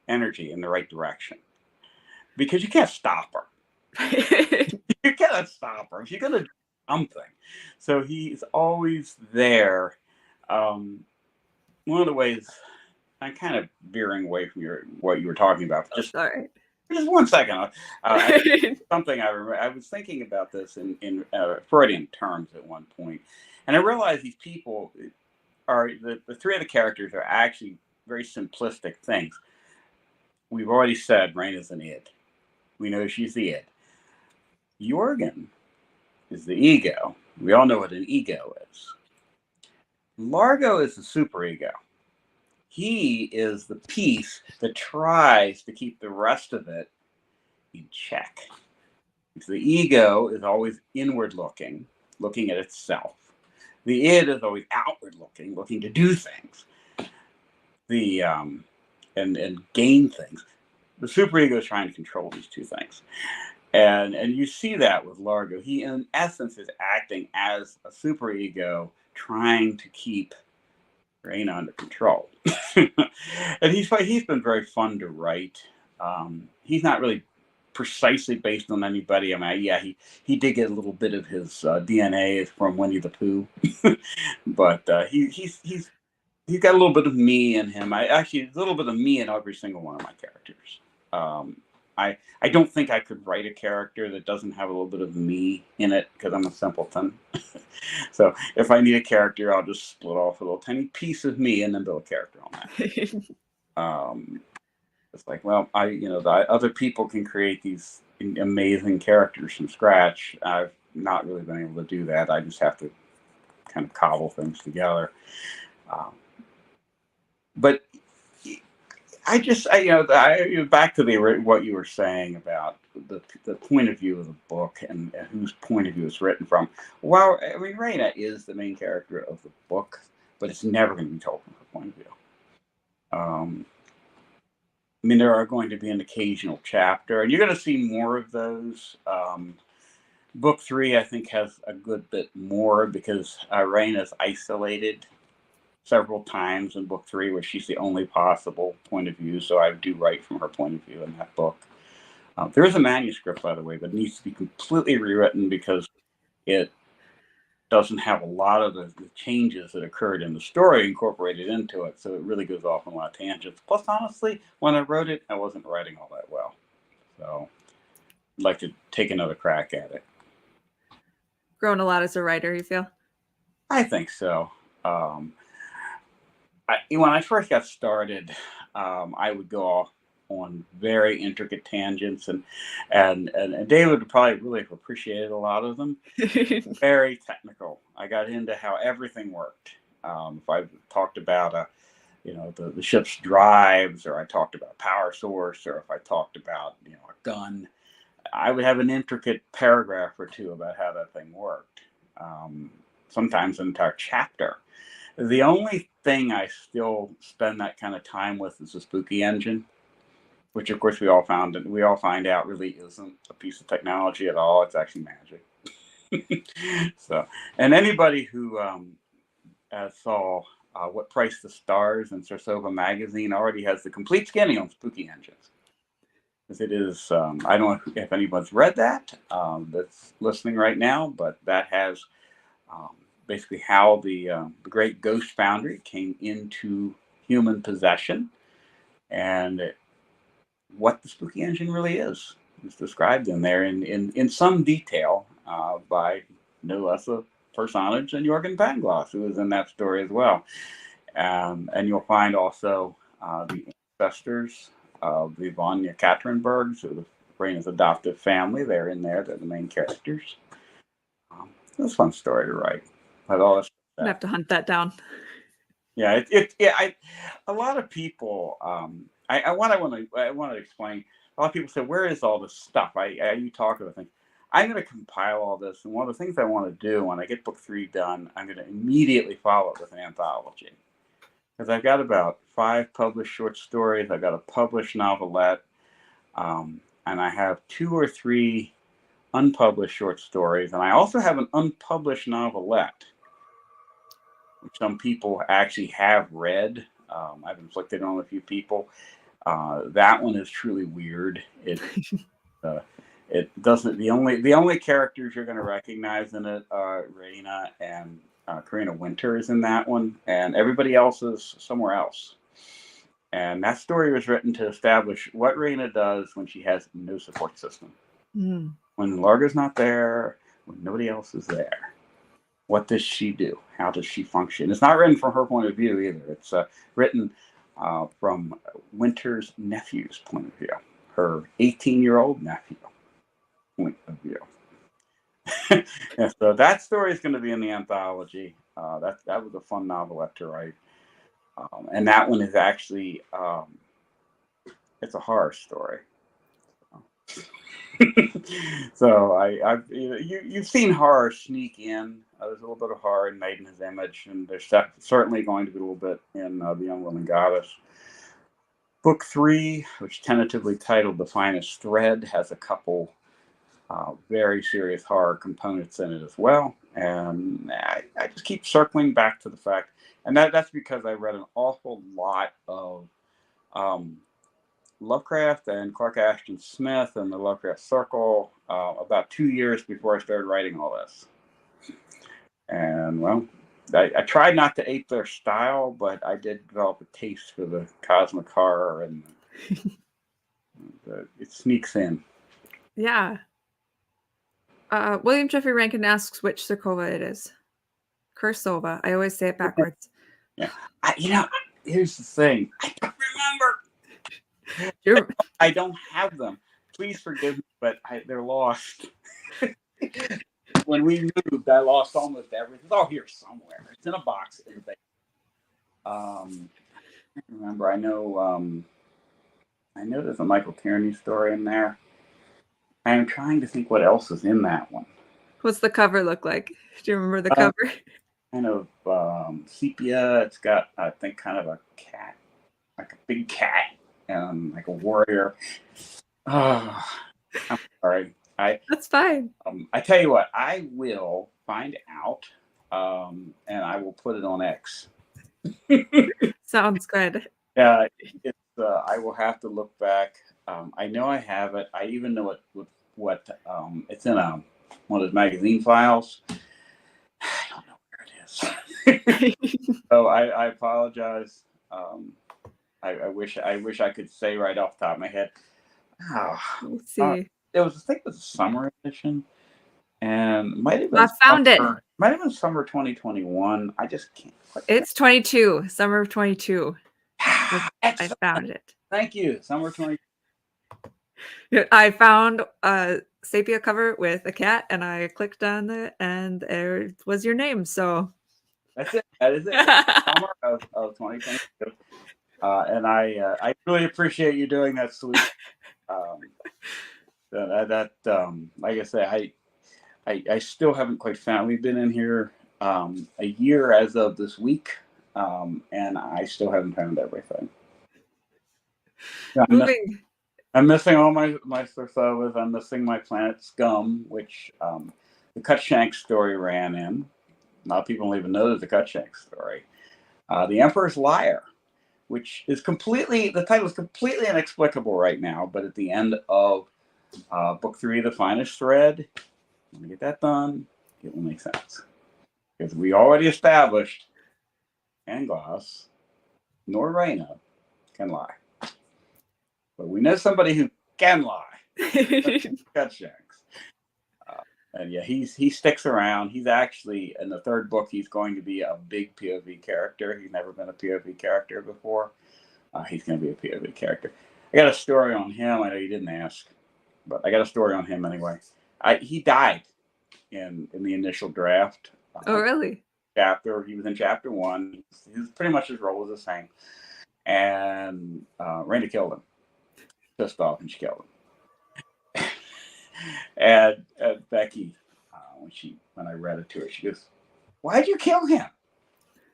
energy in the right direction, because you can't stop her. You cannot stop her. She's gonna do something. So he's always there. One of the ways, I'm kind of veering away from what you were talking about. Just 1 second. Something I remember. I was thinking about this in Freudian terms at one point, and I realized these people are the three of the characters are actually very simplistic things. We've already said Raina's an id. We know she's the id. Jorgen is the ego. We all know what an ego is. Largo is the superego. He is the piece that tries to keep the rest of it in check. So the ego is always inward looking at itself. The id is always outward looking to do things. And gain things. The superego is trying to control these two things. And you see that with Largo. He, in essence, is acting as a superego, trying to keep Raina under control. And he's been very fun to write. He's not really precisely based on anybody. I mean, yeah, he did get a little bit of his DNA from Winnie the Pooh, but he's got a little bit of me in him. I actually a little bit of me in every single one of my characters. Um, I don't think I could write a character that doesn't have a little bit of me in it because I'm a simpleton. So if I need a character, I'll just split off a little tiny piece of me and then build a character on that. It's like, well, the other people can create these amazing characters from scratch. I've not really been able to do that. I just have to kind of cobble things together. Um, but back to what you were saying about the point of view of the book and whose point of view it's written from. Well, I mean, Raina is the main character of the book, but it's never going to be told from her point of view. I mean, there are going to be an occasional chapter, and you're going to see more of those. Book 3, I think, has a good bit more because Raina's isolated several times in book 3 where she's the only possible point of view, so I do write from her point of view in that book. There is a manuscript, by the way, that needs to be completely rewritten because it doesn't have a lot of the changes that occurred in the story incorporated into it, so it really goes off on a lot of tangents. Plus, honestly, when I wrote it, I wasn't writing all that well, so I'd like to take another crack at it. Grown a lot as a writer, you feel? I think so. When I first got started, I would go off on very intricate tangents, and David would probably really have appreciated a lot of them. Very technical. I got into how everything worked. If I talked about the ship's drives, or I talked about power source, or if I talked about a gun, I would have an intricate paragraph or two about how that thing worked. Sometimes an entire chapter. The only thing I still spend that kind of time with is the spooky engine, which of course we all find out really isn't a piece of technology at all. It's actually magic. So, and anybody who saw What Price the Stars in Cersova magazine already has the complete skinny on spooky engines. Because it is, I don't know if anyone's read that that's listening right now, but that has basically how the great Ghost Foundry came into human possession, and what the spooky engine really is. It's described in there in some detail by no less a personage than Jorgen Pangloss, who is in that story as well. And you'll find also the ancestors of the von Katrinbergs, who the Raina's adoptive family. They're in there. They're the main characters. It's a fun story to write. But all this I'm gonna have to hunt that down. Yeah, a lot of people. I want to explain. A lot of people say, "Where is all this stuff?" You talk about things. I'm going to compile all this, and one of the things I want to do when I get book 3 done, I'm going to immediately follow it with an anthology, because I've got about 5 published short stories. I've got a published novelette, and I have 2 or 3 unpublished short stories, and I also have an unpublished novelette, which some people actually have read. I've inflicted on a few people. That one is truly weird. It doesn't. The only characters you're going to recognize in it are Raina and Karina Winter is in that one, and everybody else is somewhere else. And that story was written to establish what Raina does when she has no support system. Mm. When Larga's not there, when nobody else is there. What does she do? How does she function? It's not written from her point of view either. It's written from Winter's nephew's point of view, her 18-year-old nephew point of view. Yeah, so that story is going to be in the anthology. That was a fun novelette to write, and that one is actually it's a horror story. So you've seen horror sneak in. There's a little bit of horror in Maiden's Image, and there's certainly going to be a little bit in The Unwilling Goddess. Book 3, which tentatively titled The Finest Thread, has a couple very serious horror components in it as well. And I just keep circling back to the fact, and that's because I read an awful lot of Lovecraft and Clark Ashton Smith and the Lovecraft Circle about 2 years before I started writing all this. And well, I tried not to ape their style, but I did develop a taste for the cosmic horror, and it sneaks in. Yeah. William Jeffrey Rankin asks which Sarkova it is. Kursova. I always say it backwards. Yeah. Here's the thing. I don't remember. I don't have them. Please forgive me, but they're lost. When we moved, I lost almost everything. It's all here somewhere. It's in a box in the basement. I can't remember. I know there's a Michael Tierney story in there. I am trying to think what else is in that one. What's the cover look like? Do you remember the cover? Kind of sepia. It's got, I think, kind of a cat, like a big cat, and like a warrior. Oh, I'm sorry. That's fine. I tell you what, I will find out, and I will put it on X. Sounds good. Yeah, I will have to look back. I know I have it. I even know what it's in one of those magazine files. I don't know where it is. So I apologize. I wish I could say right off the top of my head. Let's see. It was a summer edition, and might have been I found it. Might have been summer 2021. I just can't. It's 22, summer of 22. I found it. Thank you, summer 20. I found a sepia cover with a cat, and I clicked on it, and there was your name. So that's it. That is it. Summer of 2022. And I really appreciate you doing that, Sweet. Like I say, I still haven't quite found. We've been in here a year as of this week, and I still haven't found everything. I'm missing all my Sarthovas. I'm missing my Planet Scum, which the Cutshank story ran in. A lot of people don't even know there's a Cutshank story. The Emperor's Liar, which is the title is completely inexplicable right now, but at the end of book 3, The Finest Thread, when we get that done, it will make sense. Because we already established Anglass nor Reyna can lie. But we know somebody who can lie. Cutshanks. And yeah, he sticks around. He's actually, in the 3rd book, he's going to be a big POV character. He's never been a POV character before. He's going to be a POV character. I got a story on him. I know you didn't ask, but I got a story on him anyway. He died in the initial draft. Oh, really? He was in chapter 1. Pretty much his role was the same. And Reyna killed him. Pissed off, and she killed him. and Becky, when I read it to her, she goes, "Why'd you kill him?"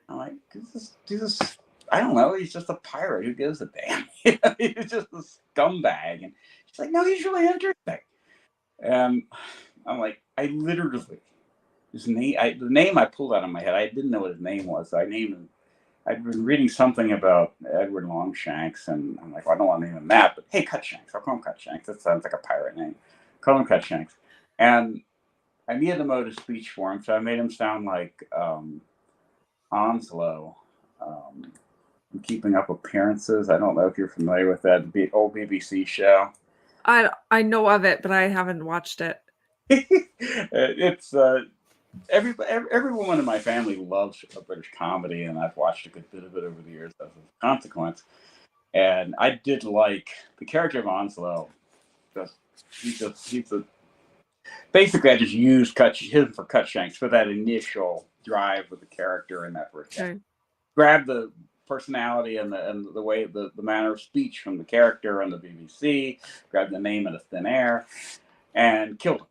I'm like, "Because I don't know. He's just a pirate. Who gives a damn? He's just a scumbag." And she's like, "No, he's really interesting." And I'm like, I literally, the name I pulled out of my head, I didn't know what his name was. So I named him. I'd been reading something about Edward Longshanks, and I'm like, well, I don't want to name him that, but hey, Cutshanks. I'll call him Cutshanks. That sounds like a pirate name. Call him Cutshanks. And I needed a mode of speech for him, so I made him sound like Onslow. Keeping Up Appearances. I don't know if you're familiar with that old BBC show. I know of it, but I haven't watched it. It's every woman in my family loves a British comedy, and I've watched a good bit of it over the years as a consequence. And I did like the character of Onslow. Basically, I just used him for Cutshanks for that initial drive with the character and that first. Okay. Grab the personality and the way the manner of speech from the character on the BBC, grabbed the name out of thin air, and killed him.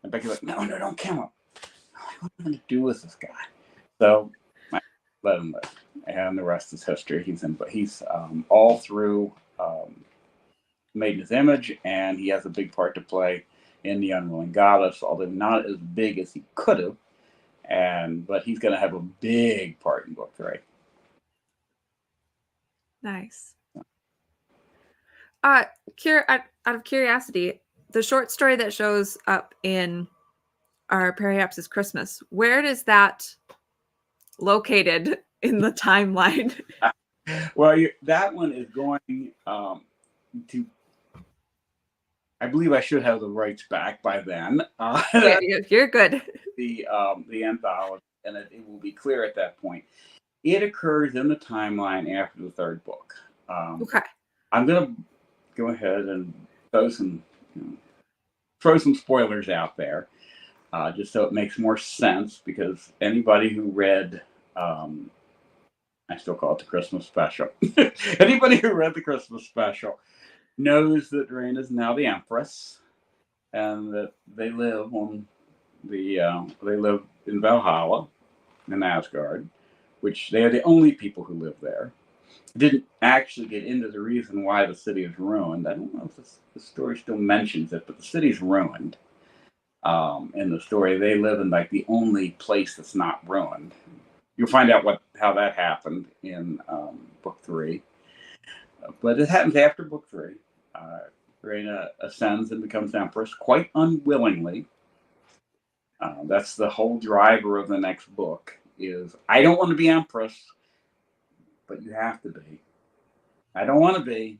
And Becky's like, no, don't kill him. What am I going to do with this guy? So I let him live, and the rest is history. He's all through Made in His Image, and he has a big part to play in The Unwilling Goddess, although not as big as he could have. But he's going to have a big part in book 3. Nice. Uh, out of curiosity, the short story that shows up in our Periapsis Christmas, where is that located in the timeline? Well, that one is going to. I believe I should have the rights back by then. You're good. The anthology, and it will be clear at that point. It occurs in the timeline after the third book. Okay. I'm gonna go ahead and throw some throw some spoilers out there, just so it makes more sense. Because anybody who read, I still call it the Christmas special. Anybody who read the Christmas special knows that Rain is now the Empress, and that they live in Valhalla, in Asgard, which they are the only people who live there. Didn't actually get into the reason why the city is ruined. I don't know if the story still mentions it, but the city's ruined. In the story, they live in like the only place that's not ruined. You'll find out how that happened in book 3, but it happens after book 3. Rhaena ascends and becomes Empress quite unwillingly. That's the whole driver of the next book. Is I don't want to be Empress, but you have to be. I don't want to be.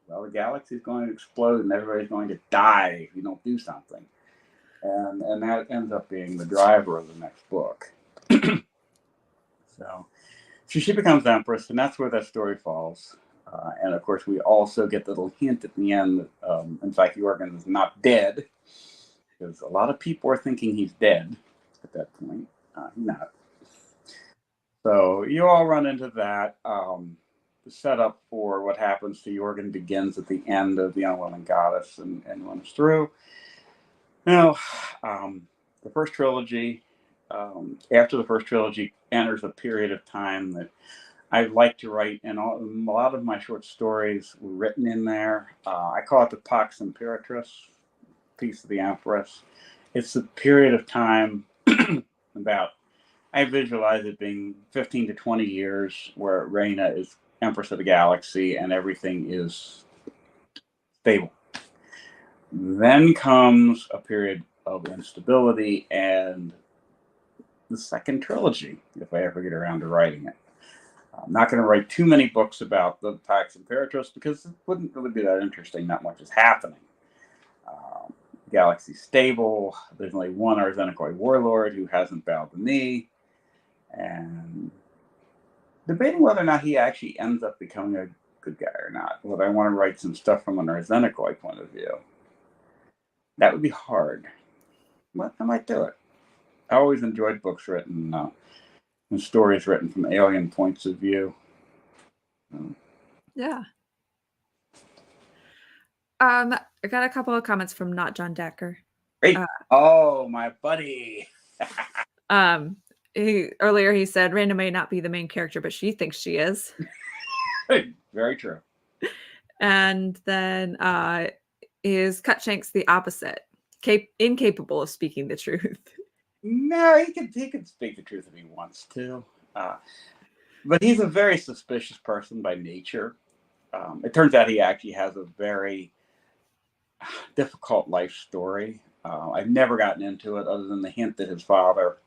Well, the galaxy's going to explode and everybody's going to die if you don't do something. And that ends up being the driver of the next book. So she becomes Empress, and that's where that story falls. And of course, we also get the little hint at the end that, in fact, Jorgen is not dead, because a lot of people are thinking he's dead at that point. He's not. So you all run into that. The setup for what happens to Jorgen begins at the end of The Unwilling Goddess and runs through. Now, the first trilogy, after the first trilogy, enters a period of time that I like to write, and a lot of my short stories were written in there. I call it the Pax Imperatrice, Peace of the Empress. It's a period of time about, I visualize it being 15 to 20 years where Rhaena is Empress of the Galaxy and everything is stable. Then comes a period of instability and the second trilogy, if I ever get around to writing it. I'm not going to write too many books about the Pax Imperatrice because it wouldn't really be that interesting. Not much is happening. Galaxy's stable. There's only one Arzenicoid warlord who hasn't bowed the knee. And debating whether or not he actually ends up becoming a good guy or not. Would I want to write some stuff from an Arzenicoid point of view? That would be hard. But I might do it. I always enjoyed books written and stories written from alien points of view. Yeah. I got a couple of comments from Not John Decker. Great. Oh, my buddy. Earlier he said Rhaena may not be the main character, but she thinks she is. Very true. And then is Cutshanks the opposite? Incapable of speaking the truth. No, he can speak the truth if he wants to. But he's a very suspicious person by nature. It turns out he actually has a very difficult life story. I've never gotten into it other than the hint that his father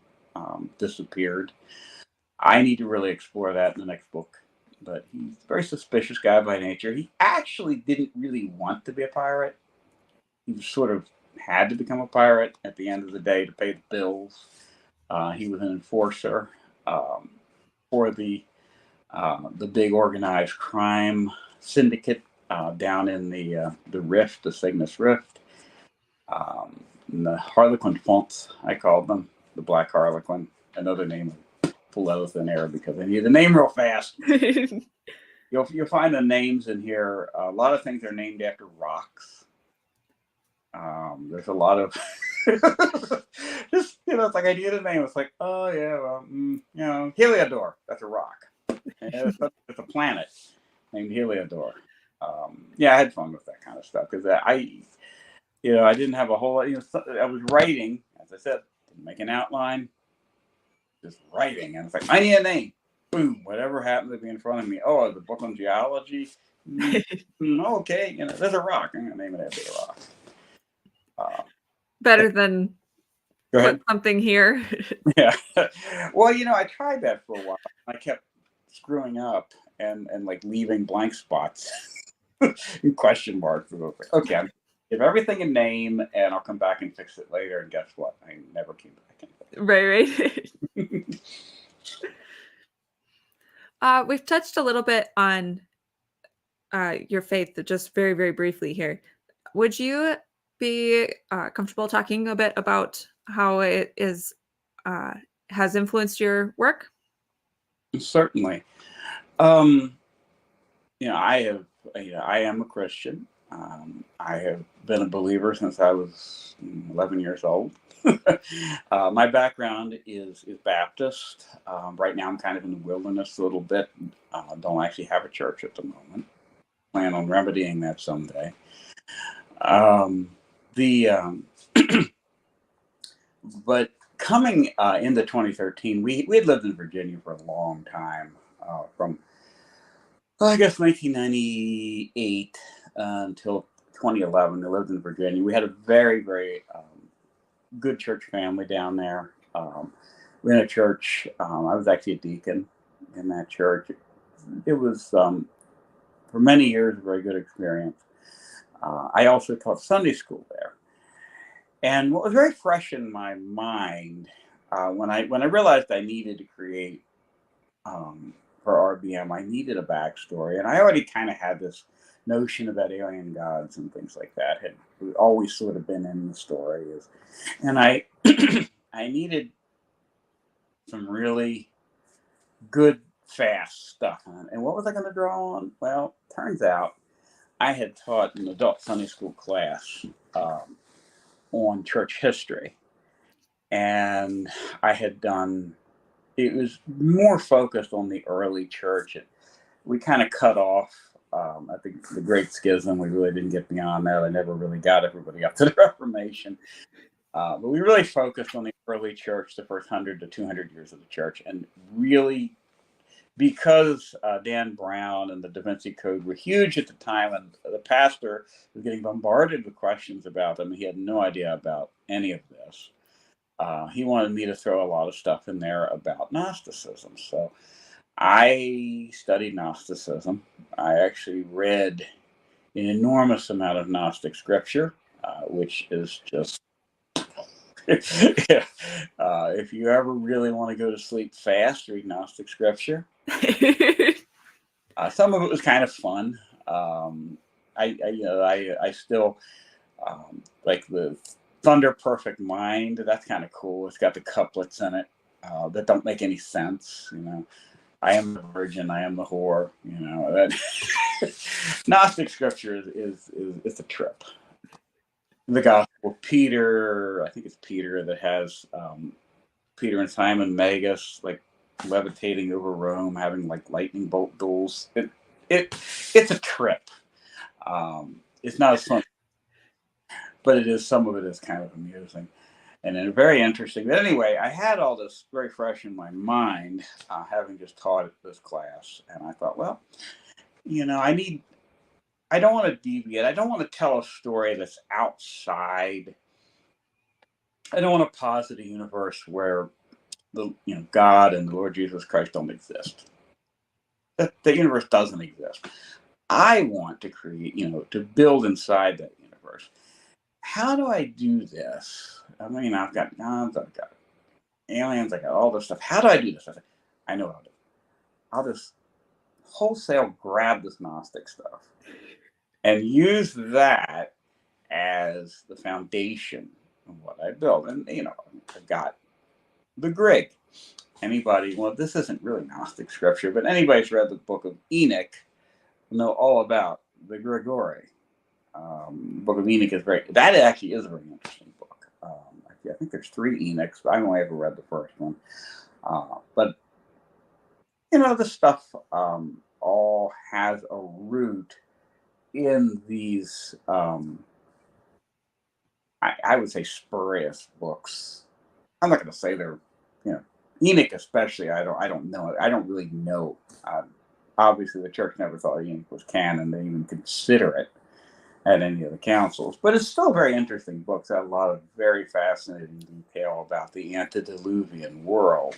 disappeared. I need to really explore that in the next book. But he's a very suspicious guy by nature. He actually didn't really want to be a pirate. He sort of had to become a pirate at the end of the day to pay the bills. He was an enforcer for the big organized crime syndicate down in the Rift, the Cygnus Rift. The Harlequin Fonts, I called them, the Black Harlequin, another name pulled out of thin air because I need the name real fast. You'll find the names in here. A lot of things are named after rocks. There's a lot of just it's like I need a name. It's like, oh yeah, well, Heliodor. That's a rock. It's a planet named Heliodor. I had fun with that kind of stuff because I didn't have a whole lot. I was writing, as I said, didn't make an outline, just writing, and it's like I need a name. Boom, whatever happened to be in front of me. Oh, the book on geology. Okay, there's a rock. I'm gonna name it after the rock. Uh, Better than Go put ahead. something here. Yeah. Well, I tried that for a while. I kept screwing up and like leaving blank spots and question marks. Okay, I'm give everything a name and I'll come back and fix it later. And guess what? I never came back Right, right. and We've touched a little bit on your faith, just very, very briefly here. Would you be comfortable talking a bit about how it is uh, has influenced your work? certainly. Um, I have. I am a Christian. I have been a believer since I was 11 years old. My background is Baptist. Right now, I'm kind of in the wilderness a little bit. Don't actually have a church at the moment. Plan on remedying that someday. Um, the But coming into 2013, we had lived in Virginia for a long time, from I guess 1998 until 2011. We lived in Virginia. We had a very, very good church family down there. We had a church. I was actually a deacon in that church. It was for many years a very good experience. I also taught Sunday school there. And what was very fresh in my mind when I realized I needed to create um, for RBM, I needed a backstory, and I already kind of had this notion about alien gods and things like that. Had always sort of been in the story, and I I needed some really good, fast stuff. And what was I going to draw on? Well, turns out I had taught an adult Sunday school class on church history, and I had done. It was more focused on the early church. We kind of cut off at the Great Schism. We really didn't get beyond that. I never really got everybody up to the Reformation. But we really focused on the early church, the first 100 to 200 years of the church, and really because Dan Brown and the Da Vinci Code were huge at the time, and the pastor was getting bombarded with questions about them. He had no idea about any of this. He wanted me to throw a lot of stuff in there about Gnosticism. So I studied Gnosticism. I actually read an enormous amount of Gnostic scripture, which is just, yeah. If you ever really want to go to sleep fast, read Gnostic scripture. Some of it was kind of fun. I still like the Thunder Perfect Mind. That's kind of cool. It's got the couplets in it that don't make any sense. I am the virgin, I am the whore. That Gnostic scripture is a trip. The Gospel of Peter, I think it's Peter that has Peter and Simon Magus like levitating over Rome, having like lightning bolt duels. It's a trip. It's not as fun, but it is. Some of it is kind of amusing. And then very interesting. But anyway, I had all this very fresh in my mind, having just taught this class, and I thought, well, I don't want to deviate. I don't want to tell a story that's outside. I don't want to posit a universe where God and the Lord Jesus Christ don't exist. That the universe doesn't exist. I want to create, to build inside that universe. How do I do this? I mean, I've got gods, I've got aliens, I got all this stuff. How do I do this? I know how to. I'll just wholesale grab this Gnostic stuff and use that as the foundation of what I build. And I've got the Grig. Anybody, well, this isn't really Gnostic scripture, but anybody's read the book of Enoch will know all about the Gregory. Book of Enoch is that actually is a very interesting book. I think there's 3 Enochs, but I've only ever read the first one. But this stuff all has a root in these, I would say, spurious books. I'm not going to say they're, Enoch especially. I don't know. I don't really know. obviously the church never thought Enoch was canon. They didn't even consider it at any of the councils. But it's still a very interesting book. It's got a lot of very fascinating detail about the antediluvian world.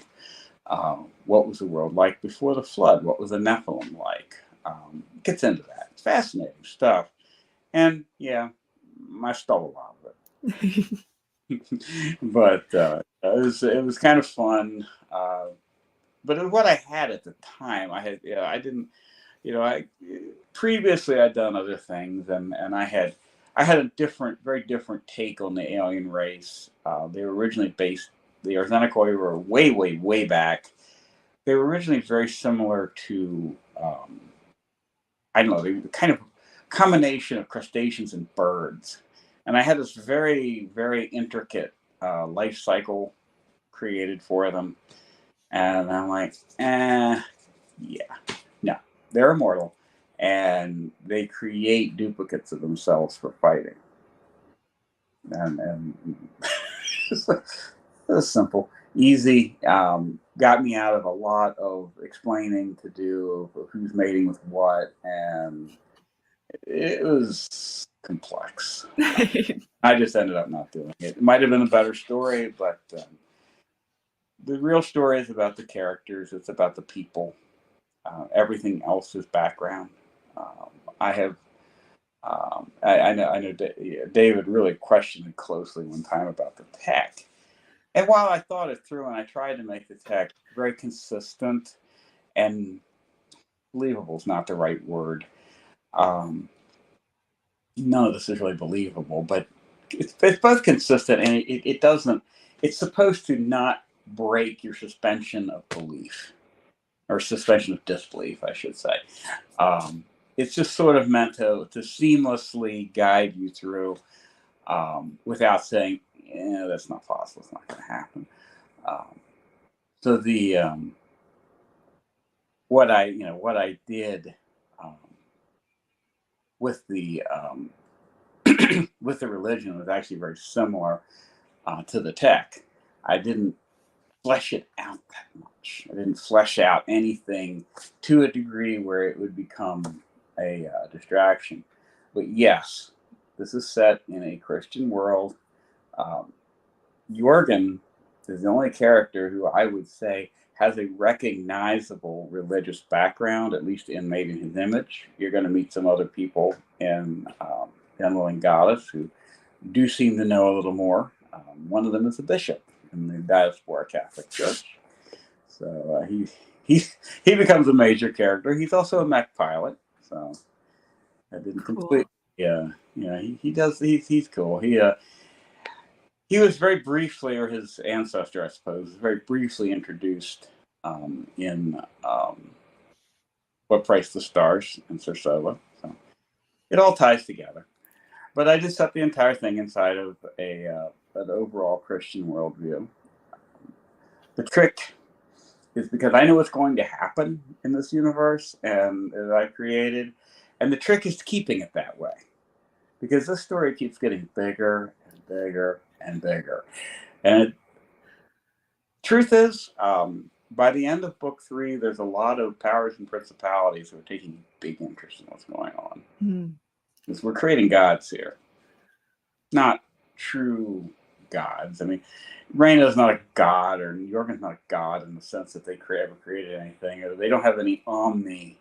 What was the world like before the flood? What was the Nephilim like? Gets into that. It's fascinating stuff. And yeah, I stole a lot of it. But it was kind of fun. But it was what I had at the time. I didn't, I previously I'd done other things, and I had a very different take on the alien race. They were originally based. The Orthonicoi were way, way, way back. They were originally very similar to I don't know, they were kind of combination of crustaceans and birds. And I had this very, very intricate life cycle created for them. And I'm like, yeah, no, they're immortal. And they create duplicates of themselves for fighting. And it was simple, easy. Got me out of a lot of explaining to do of who's mating with what, and it was complex. I just ended up not doing it. It might have been a better story, but the real story is about the characters. It's about the people. Everything else is background. I have. I know David really questioned it closely one time about the tech. And while I thought it through and I tried to make the tech very consistent and believable is not the right word. None of this is really believable, but it's both consistent and it doesn't, it's supposed to not break your suspension of belief or suspension of disbelief, I should say. It's just sort of meant to seamlessly guide you through without saying, yeah, that's not possible, it's not going to happen. So the what I did with the with the religion was actually very similar to the tech. I didn't flesh it out that much. I didn't flesh out anything to a degree where it would become a distraction. But yes, this is set in a Christian world. Jorgen is the only character who I would say has a recognizable religious background, at least in Made in His Image. You're going to meet some other people in Unwilling Goddess who do seem to know a little more. One of them is a bishop in the Diaspora Catholic Church. So he becomes a major character. He's also a mech pilot. So I didn't completely. Yeah, he does. He's cool. He was very briefly, or his ancestor, I suppose, very briefly introduced in What Price the Stars and Sir Solo. So it all ties together. But I just set the entire thing inside of an overall Christian worldview. The trick is because I know what's going to happen in this universe and that I created, and the trick is keeping it that way. Because this story keeps getting bigger and bigger and bigger. And truth is, by the end of book 3, there's a lot of powers and principalities who are taking big interest in what's going on. Because we're creating gods here. Not true gods. I mean, Raina's not a god, or Jorgen's not a god in the sense that they ever created anything, or they don't have any omni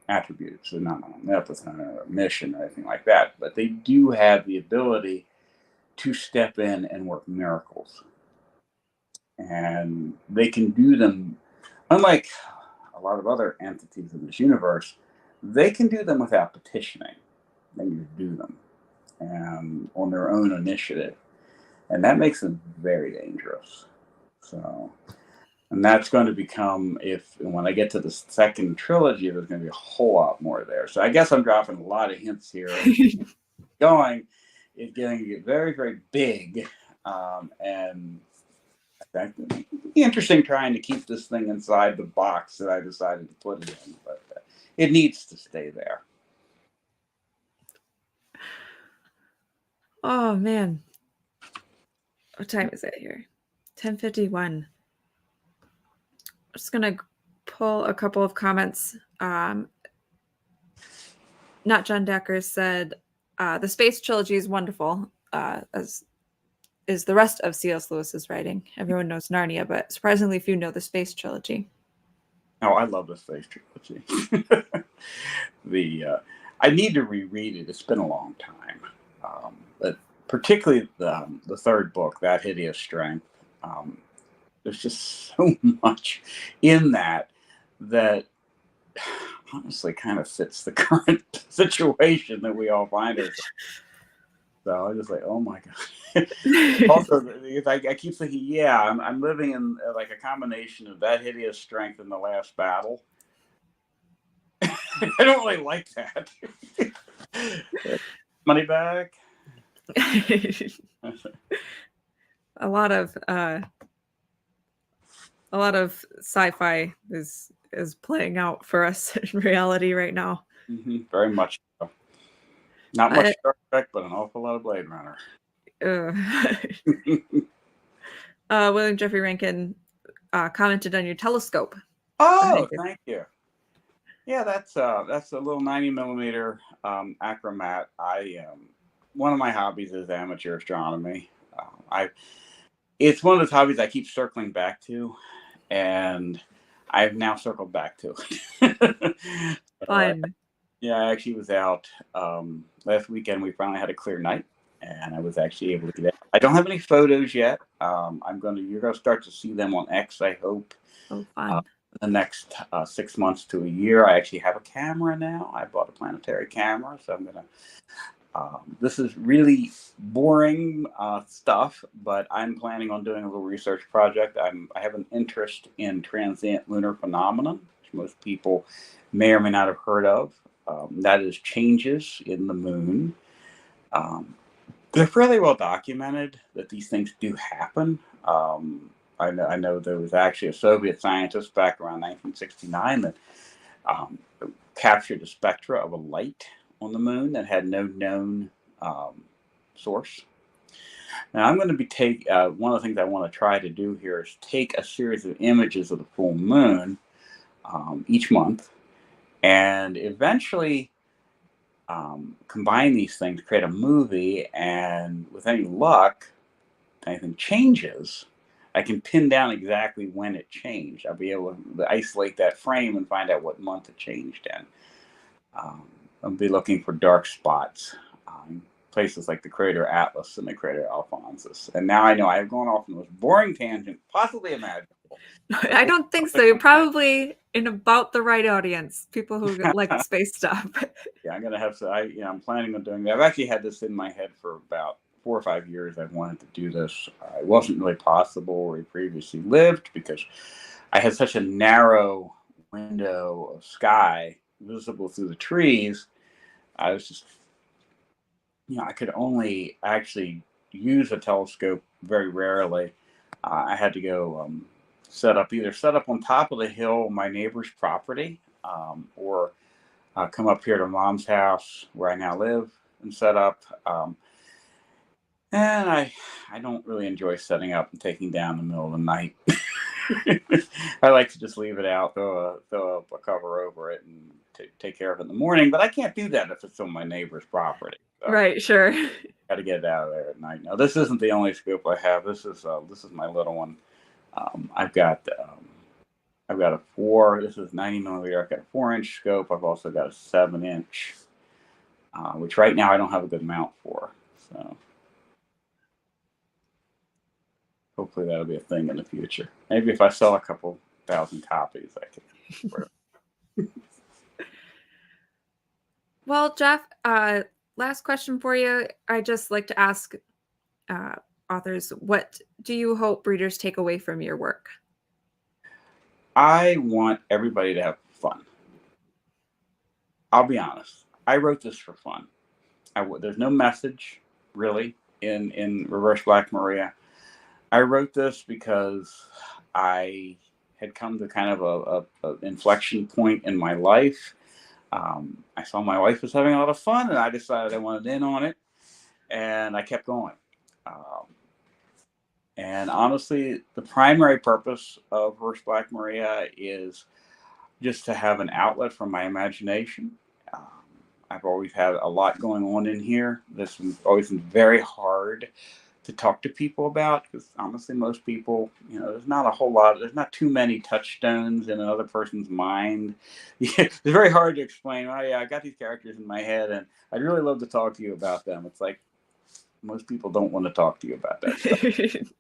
attributes. They're not omnipotent or a mission or anything like that, but they do have the ability to step in and work miracles. And they can do them, unlike a lot of other entities in this universe, they can do them without petitioning. They can just do them and on their own initiative. And that makes them very dangerous. So, and that's going to become, when I get to the second trilogy, there's going to be a whole lot more there. So I guess I'm dropping a lot of hints here. It's going to get very, very big. And I think it'd be interesting trying to keep this thing inside the box that I decided to put it in. But it needs to stay there. Oh, man. What time is it here? 10:51. I'm just going to pull a couple of comments. Not John Decker said, the space trilogy is wonderful, as is the rest of C.S. Lewis's writing. Everyone knows Narnia, but surprisingly few know the space trilogy. Oh, I love the space trilogy. I need to reread it. It's been a long time, but particularly the third book, That Hideous Strength. There's just so much in that honestly kind of fits the current situation that we all find ourselves. So I just like, oh my god. Also, I keep thinking, yeah, I'm living in like a combination of That Hideous Strength and The Last Battle. I don't really like that. Money back. a lot of sci-fi is playing out for us in reality right now. Very much so. Not much Star Trek, but an awful lot of Blade Runner. William Jeffrey Rankin commented on your telescope. Oh, thank you. Yeah, that's a little 90mm achromat. One of my hobbies is amateur astronomy. It's one of those hobbies I keep circling back to, and I've now circled back to it. Fun. Yeah, I actually was out last weekend. We finally had a clear night, and I was actually able to get out. I don't have any photos yet. You're gonna start to see them on X, I hope. Oh, fun. The next 6 months to a year. I actually have a camera now. I bought a planetary camera, so I'm gonna. This is really boring stuff, but I'm planning on doing a little research project. I have an interest in transient lunar phenomenon, which most people may or may not have heard of. That is changes in the moon. They're fairly well documented that these things do happen. I know there was actually a Soviet scientist back around 1969 that captured a spectra of a light on the moon that had no known source. Now I'm going to be one of the things I want to try to do here is take a series of images of the full moon each month, and eventually combine these things, create a movie, and with any luck, if anything changes, I can pin down exactly when it changed. I'll be able to isolate that frame and find out what month it changed in. I'll be looking for dark spots, places like the crater Atlas and the crater Alphonsus. And now I know I have gone off on the most boring tangent possibly imaginable. I don't think so. You're probably in about the right audience, people who like space stuff. Yeah, I'm gonna have to. I'm planning on doing that. I've actually had this in my head for about 4 or 5 years. I've wanted to do this. It wasn't really possible where we previously lived because I had such a narrow window of sky visible through the trees. I was just, I could only actually use a telescope very rarely. I had to go set up on top of the hill, my neighbor's property, or come up here to Mom's house where I now live and set up. And I don't really enjoy setting up and taking down in the middle of the night. I like to just leave it out, throw a cover over it, and take care of it in the morning. But I can't do that if it's on my neighbor's property. So right, sure. Got to get it out of there at night. Now, this isn't the only scope I have. This is my little one. I've got a 4. This is 90mm. I've got a 4-inch scope. I've also got a 7-inch, which right now I don't have a good mount for. So hopefully that'll be a thing in the future. Maybe if I sell a couple thousand copies, I can. Well, Jeff, last question for you. I just like to ask authors, what do you hope readers take away from your work? I want everybody to have fun. I'll be honest. I wrote this for fun. There's no message really in Reverse Black Maria. I wrote this because I had come to kind of a inflection point in my life. I saw my wife was having a lot of fun, and I decided I wanted in on it, and I kept going. And honestly, the primary purpose of Reverse Black Maria is just to have an outlet for my imagination. Um, I've always had a lot going on in here. This has always been very hard to talk to people about because honestly, most people, there's not a whole lot, there's not too many touchstones in another person's mind. It's very hard to explain. Oh, yeah, I got these characters in my head and I'd really love to talk to you about them. It's like most people don't want to talk to you about that stuff.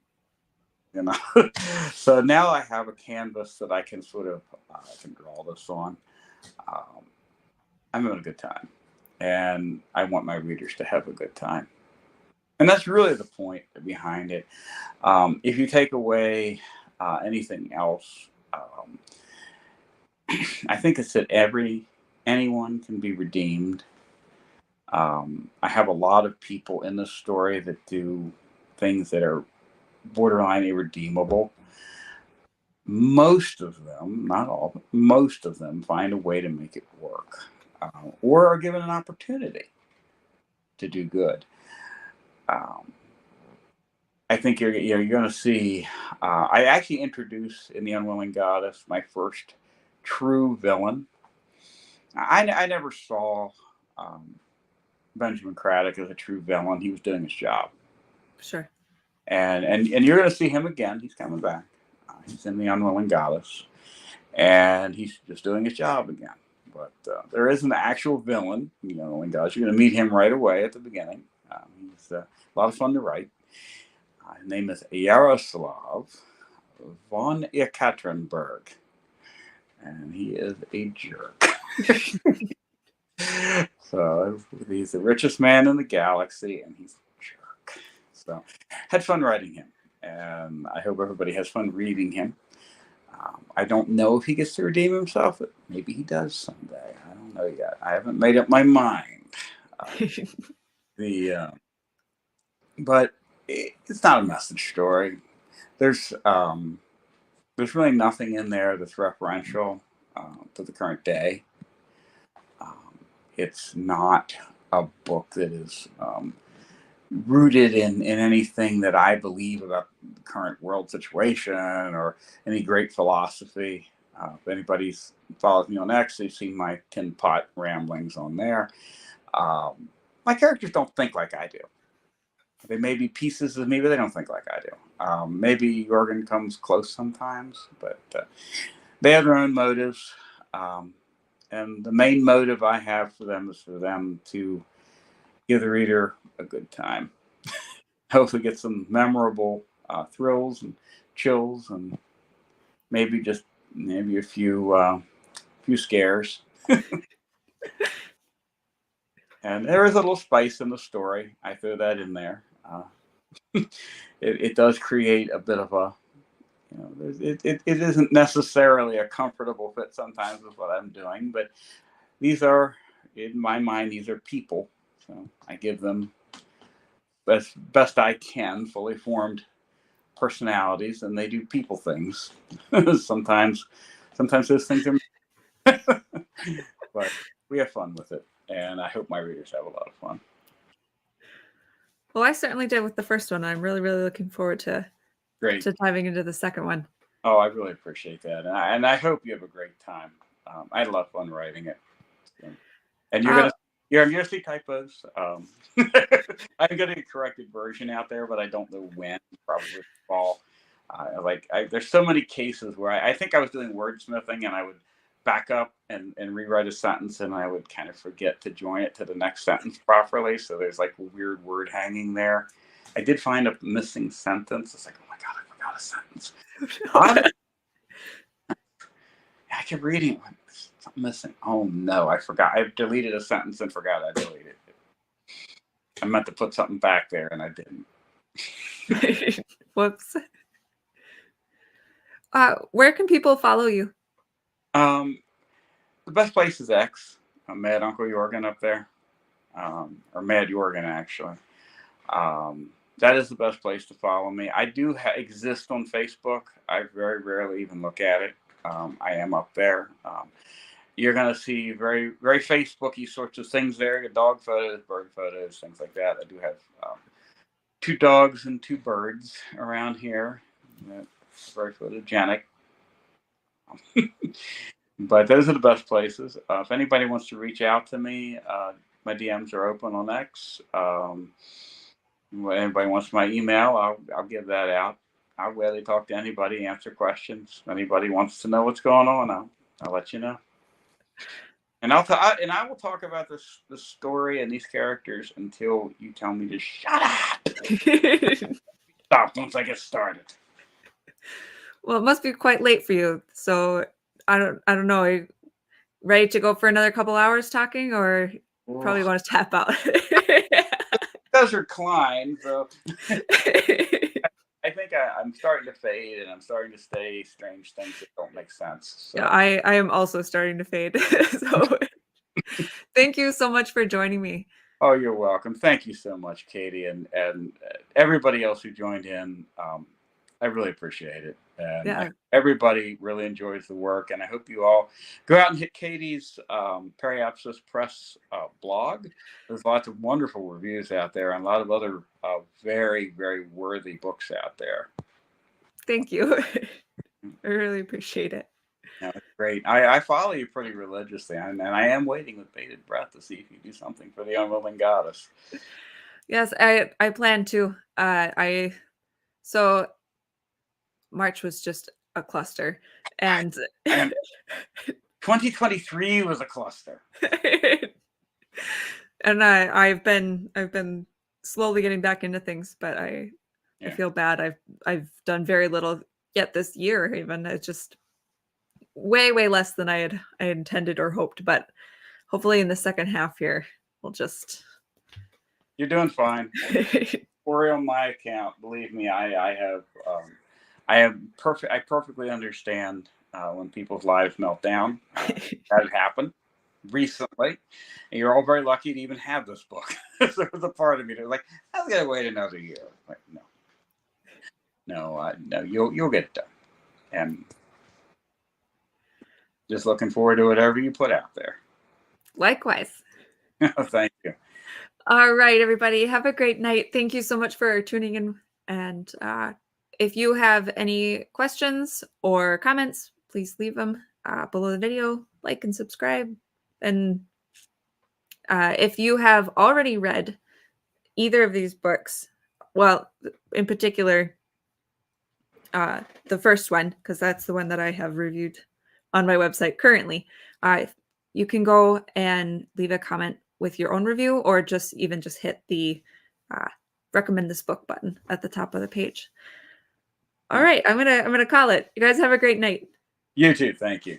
So now I have a canvas that I can sort of I can draw this on. Um, I'm having a good time, and I want my readers to have a good time, and that's really the point behind it. If you take away anything else, I think it's that anyone can be redeemed. I have a lot of people in this story that do things that are borderline irredeemable. Most of them, not all, but most of them find a way to make it work, or are given an opportunity to do good. Um, I think you're going to see. I actually introduced in the Unwilling Goddess my first true villain. I never saw um, Benjamin Craddock as a true villain. He was doing his job, Sure. and you're going to see him again. He's coming back. He's in the Unwilling Goddess, and he's just doing his job again. But there is an actual villain, Unwilling Goddess. You're going to meet him right away at the beginning. He's a lot of fun to write. His name is Yaroslav von Ekaterinburg, and he is a jerk. So he's the richest man in the galaxy, and he's a jerk. So had fun writing him, and I hope everybody has fun reading him. I don't know if he gets to redeem himself, but maybe he does someday. I don't know yet. I haven't made up my mind. But it's not a message story. There's really nothing in there that's referential to the current day. Um, it's not a book that is rooted in anything that I believe about the current world situation or any great philosophy. If anybody follows me on X, they've seen my tin pot ramblings on there. My characters don't think like I do. They may be pieces of me, but they don't think like I do. Maybe Jorgen comes close sometimes, but they have their own motives. And the main motive I have for them is for them to give the reader a good time. Hopefully get some memorable thrills and chills and maybe a few scares. And there is a little spice in the story. I throw that in there. It does create a bit of a, it isn't necessarily a comfortable fit sometimes with what I'm doing, but these are, in my mind, these are people. So I give them best I can, fully formed personalities, and they do people things. sometimes those things are, but we have fun with it, and I hope my readers have a lot of fun. Well, I certainly did with the first one. I'm really, really looking forward to diving into the second one. Oh, I really appreciate that, and I hope you have a great time. I had a lot of fun writing it, and you're gonna see typos. I'm getting a corrected version out there, but I don't know when. Probably fall. There's so many cases where I think I was doing wordsmithing, and I would back up and rewrite a sentence, and I would kind of forget to join it to the next sentence properly. So there's like a weird word hanging there. I did find a missing sentence. It's like, oh my god, I forgot a sentence. I kept reading it. Something missing. Oh no, I forgot. I deleted a sentence and forgot I deleted it. I meant to put something back there and I didn't. Whoops. Where can people follow you? The best place is X. Mad Uncle Jorgen up there, or Mad Jorgen actually. That is the best place to follow me. I do exist on Facebook. I very rarely even look at it. I am up there. You're going to see very, very Facebooky sorts of things there. Dog photos, bird photos, things like that. I do have 2 dogs and 2 birds around here. Very photogenic. But those are the best places. If anybody wants to reach out to me, my DMs are open on X. If anybody wants my email, I'll give that out. I'll gladly talk to anybody, answer questions. If anybody wants to know what's going on, I'll let you know. And I will talk about this story and these characters until you tell me to shut up. Stop once I get started. Well, it must be quite late for you. So I don't know. Are you ready to go for another couple hours talking, or probably Ugh. want to tap out? Those are Klein, so I think I'm starting to fade, and I'm starting to say strange things that don't make sense. Yeah, So, I am also starting to fade. So thank you so much for joining me. oh, you're welcome. Thank you so much, Katie, and everybody else who joined in. I really appreciate it, and Yeah. everybody really enjoys the work. And I hope you all go out and hit Katie's Periapsis Press blog. There's lots of wonderful reviews out there, and a lot of other very, very worthy books out there. Thank you. I really appreciate it. No, it's great. I follow you pretty religiously, and I am waiting with bated breath to see if you do something for the unwilling goddess. Yes, I plan to. So March was just a cluster, and And 2023 was a cluster. and I've been slowly getting back into things, but I feel bad. I've done very little yet this year. Even it's just way less than I intended or hoped. But hopefully in the second half here, we'll just. You're doing fine. Or on my account, believe me, I perfectly understand when people's lives melt down. That happened recently, and you're all very lucky to even have this book. There was a part of me that was like, I've got to wait another year. Like, no, you'll get it done, and just looking forward to whatever you put out there. Likewise. Thank you. All right, everybody. Have a great night. Thank you so much for tuning in. And if you have any questions or comments, please leave them below the video. Like and subscribe. And if you have already read either of these books, well, in particular, the first one, because that's the one that I have reviewed on my website currently, you can go and leave a comment with your own review, or just hit the recommend this book button at the top of the page. All right, I'm gonna call it. You guys have a great night. You too. Thank you.